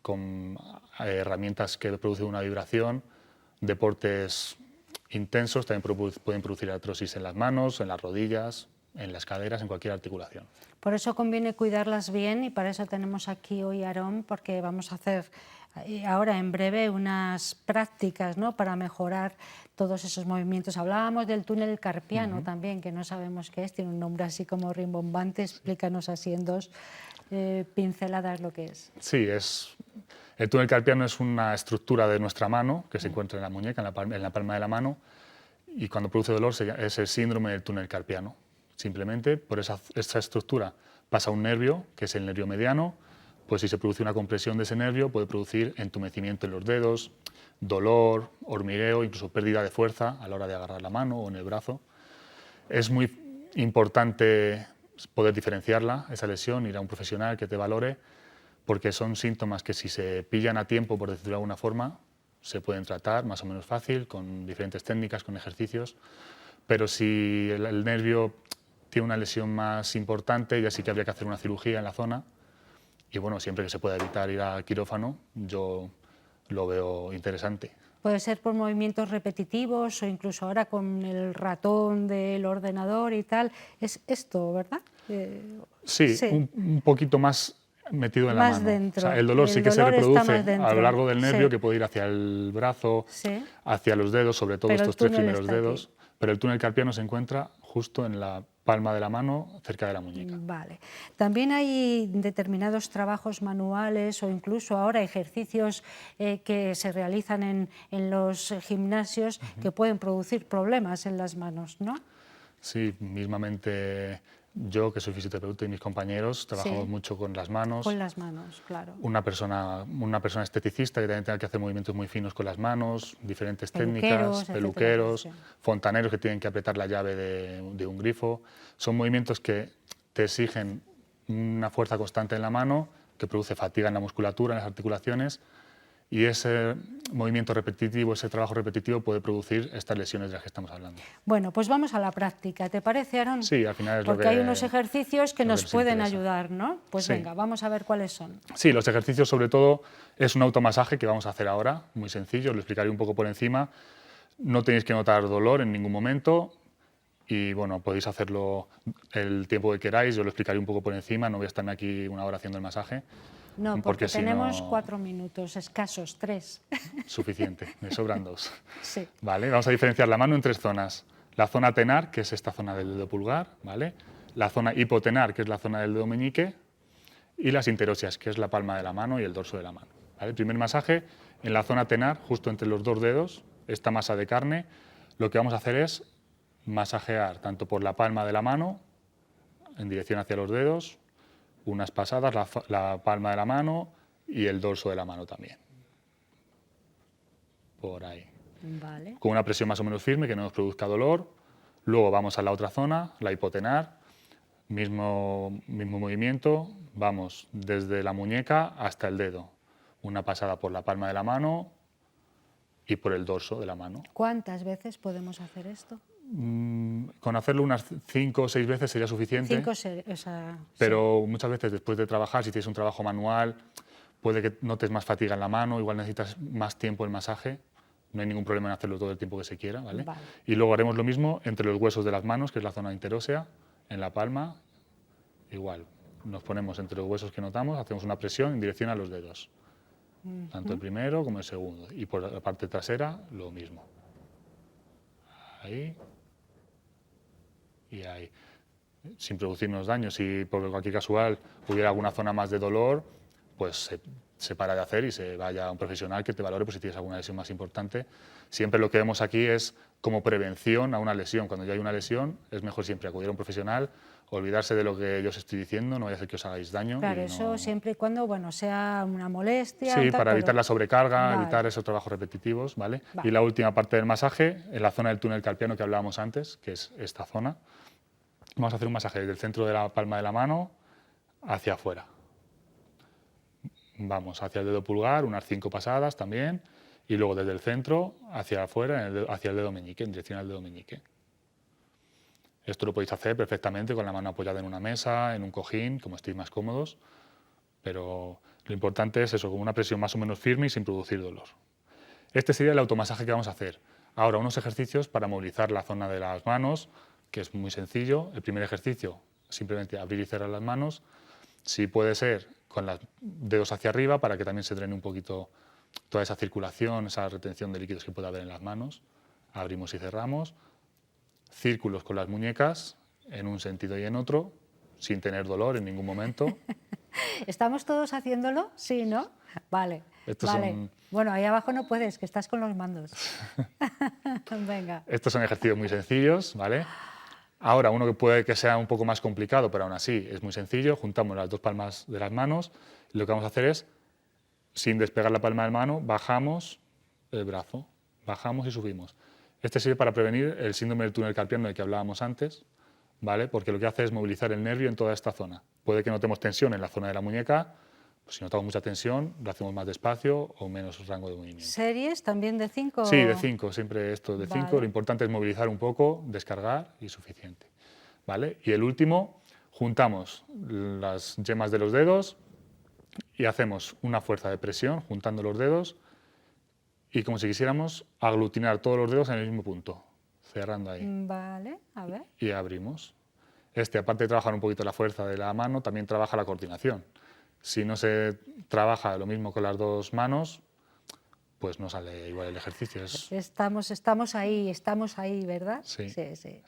con herramientas que producen una vibración, deportes intensos también pueden producir artrosis en las manos, en las rodillas, en las caderas, en cualquier articulación. Por eso conviene cuidarlas bien y para eso tenemos aquí hoy a Aarón, porque vamos a hacer ahora en breve unas prácticas, ¿no?, para mejorar todos esos movimientos. Hablábamos del túnel carpiano también, que no sabemos qué es, tiene un nombre así como rimbombante. Explícanos así en 2 pinceladas lo que es. Sí, el túnel carpiano es una estructura de nuestra mano que se encuentra en la muñeca, en la palma de la mano, y cuando produce dolor es el síndrome del túnel carpiano. Simplemente por esa estructura pasa un nervio, que es el nervio mediano, pues si se produce una compresión de ese nervio puede producir entumecimiento en los dedos, dolor, hormigueo, incluso pérdida de fuerza a la hora de agarrar la mano o en el brazo. Es muy importante poder diferenciarla, esa lesión, ir a un profesional que te valore, porque son síntomas que si se pillan a tiempo, por decirlo de alguna forma, se pueden tratar más o menos fácil, con diferentes técnicas, con ejercicios, pero si el nervio tiene una lesión más importante, ya sí que habría que hacer una cirugía en la zona, y bueno, siempre que se pueda evitar ir al quirófano, yo lo veo interesante. Puede ser por movimientos repetitivos o incluso ahora con el ratón del ordenador y tal. Es esto, ¿verdad? Sí, sí. Un poquito más metido en la Más mano. dentro. O sea, el dolor sí que se reproduce a lo largo del nervio, sí, que puede ir hacia el brazo, sí, hacia los dedos, sobre todo pero estos 3 primeros está dedos. aquí. Pero el túnel carpiano se encuentra justo en la palma de la mano, cerca de la muñeca. Vale. También hay determinados trabajos manuales o incluso ahora ejercicios que se realizan en los gimnasios que pueden producir problemas en las manos, ¿no? Sí, mismamente yo, que soy fisioterapeuta, y mis compañeros trabajamos Sí. mucho con las manos. Con las manos, claro. Una persona esteticista que también tenga que hacer movimientos muy finos con las manos, diferentes Peluqueros, técnicas, etcétera, peluqueros, sí. fontaneros que tienen que apretar la llave de un grifo. Son movimientos que te exigen una fuerza constante en la mano, que produce fatiga en la musculatura, en las articulaciones, y ese movimiento repetitivo, ese trabajo repetitivo puede producir estas lesiones de las que estamos hablando. Bueno, pues vamos a la práctica, ¿te parece, Aarón? Sí, al final es lo que... Porque hay unos ejercicios que nos pueden interesa. ayudar, ¿no? Pues Sí. venga, vamos a ver cuáles son. Sí, los ejercicios sobre todo es un automasaje que vamos a hacer ahora, muy sencillo, lo explicaré un poco por encima. No tenéis que notar dolor en ningún momento y bueno, podéis hacerlo el tiempo que queráis, yo lo explicaré un poco por encima, no voy a estarme aquí una hora haciendo el masaje. No, porque si tenemos no, 4 minutos, escasos, 3. Suficiente, me sobran 2. Sí. Vale, vamos a diferenciar la mano en 3 zonas. La zona tenar, que es esta zona del dedo pulgar, ¿vale? La zona hipotenar, que es la zona del dedo meñique, y las interosias, que es la palma de la mano y el dorso de la mano. ¿Vale? El primer masaje en la zona tenar, justo entre los 2 dedos, esta masa de carne, lo que vamos a hacer es masajear tanto por la palma de la mano, en dirección hacia los dedos, unas pasadas, la palma de la mano y el dorso de la mano también. Por ahí. Vale. Con una presión más o menos firme que no nos produzca dolor. Luego vamos a la otra zona, la hipotenar, mismo movimiento, vamos desde la muñeca hasta el dedo. Una pasada por la palma de la mano y por el dorso de la mano. ¿Cuántas veces podemos hacer esto? Con hacerlo unas 5 o 6 veces sería suficiente. 5 o sea, Pero muchas veces después de trabajar, si tienes un trabajo manual, puede que notes más fatiga en la mano, igual necesitas más tiempo el masaje. No hay ningún problema en hacerlo todo el tiempo que se quiera, ¿vale? Vale. Y luego haremos lo mismo entre los huesos de las manos, que es la zona interósea, en la palma, igual. Nos ponemos entre los huesos que notamos, hacemos una presión en dirección a los dedos. Tanto el primero como el segundo. Y por la parte trasera, lo mismo. Ahí. Y ahí. Sin producirnos daños. Si por cualquier casual hubiera alguna zona más de dolor, pues se para de hacer y se vaya a un profesional que te valore pues si tienes alguna lesión más importante. Siempre lo que vemos aquí es como prevención a una lesión. Cuando ya hay una lesión, es mejor siempre acudir a un profesional, olvidarse de lo que yo os estoy diciendo, no vaya a ser que os hagáis daño. claro, y eso no... siempre y cuando bueno, sea una molestia. Sí, o tal, para evitar pero- la sobrecarga, Vale. evitar esos trabajos repetitivos, ¿vale? Vale. Y la última parte del masaje, en la zona del túnel carpiano que hablábamos antes, que es esta zona. Vamos a hacer un masaje desde el centro de la palma de la mano hacia afuera. Vamos hacia el dedo pulgar, unas 5 pasadas también, y luego desde el centro hacia afuera, hacia el dedo meñique, en dirección al dedo meñique. Esto lo podéis hacer perfectamente con la mano apoyada en una mesa, en un cojín, como estéis más cómodos, pero Lo importante es eso, con una presión más o menos firme y sin producir dolor. Este sería el automasaje que vamos a hacer. Ahora, unos ejercicios para movilizar la zona de las manos, que es muy sencillo. El primer ejercicio, simplemente abrir y cerrar las manos. Si puede ser con los dedos hacia arriba, para que también se drene un poquito toda esa circulación, esa retención de líquidos que puede haber en las manos. Abrimos y cerramos. Círculos con las muñecas, en un sentido y en otro, sin tener dolor en ningún momento. ¿Estamos todos haciéndolo? Sí, ¿no? Vale. Estos vale. son- Bueno, ahí abajo no puedes, que estás con los mandos. Venga. Estos son ejercicios muy sencillos, ¿vale? Ahora, uno que puede que sea un poco más complicado, pero aún así es muy sencillo. Juntamos las dos palmas de las manos y lo que vamos a hacer es, sin despegar la palma de la mano, bajamos el brazo, bajamos y subimos. Este sirve para prevenir el síndrome del túnel carpiano del que hablábamos antes, ¿vale? Porque lo que hace es movilizar el nervio en toda esta zona. Puede que notemos tensión en la zona de la muñeca, pues si notamos mucha tensión, lo hacemos más despacio o menos rango de movimiento. ¿Series también de 5? Sí, de 5, siempre esto de 5. Vale. Lo importante es movilizar un poco, descargar y suficiente. ¿Vale? Y el último, juntamos las yemas de los dedos y hacemos una fuerza de presión juntando los dedos y como si quisiéramos aglutinar todos los dedos en el mismo punto, cerrando ahí. Vale, a ver. Y abrimos. Aparte de trabajar un poquito la fuerza de la mano, también trabaja la coordinación. Si no se trabaja lo mismo con las dos manos, pues no sale igual el ejercicio. Estamos ahí, ¿verdad? Sí. Sí, sí.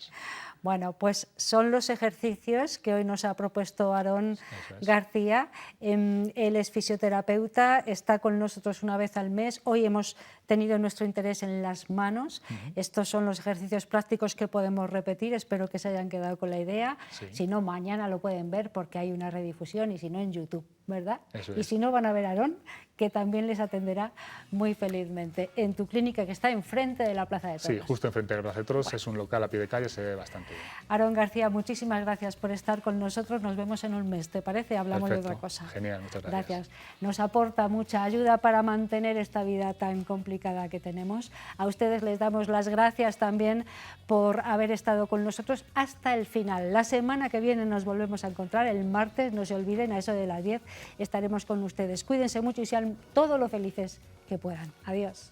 Bueno, pues son los ejercicios que hoy nos ha propuesto Aarón Eso es. García. Él es fisioterapeuta, está con nosotros una vez al mes. Hoy hemos tenido nuestro interés en las manos. Estos son los ejercicios prácticos que podemos repetir. Espero que se hayan quedado con la idea. Sí. Si no, mañana lo pueden ver porque hay una redifusión y si no, en YouTube, ¿verdad? Eso Y es. si no, van a ver a Aarón, que también les atenderá muy felizmente en tu clínica que está enfrente de la Plaza de Toros. Sí, justo enfrente del Plaza de Toros, es un local a pie de calle, se ve bastante bien. Aarón García, muchísimas gracias por estar con nosotros. Nos vemos en un mes, ¿te parece? Hablamos Perfecto. de otra cosa. Genial, muchas gracias. Nos aporta mucha ayuda para mantener esta vida tan complicada que tenemos. A ustedes les damos las gracias también por haber estado con nosotros hasta el final. La semana que viene nos volvemos a encontrar, el martes, no se olviden, a eso de las 10 estaremos con ustedes. Cuídense mucho y sean todo lo felices que puedan. Adiós.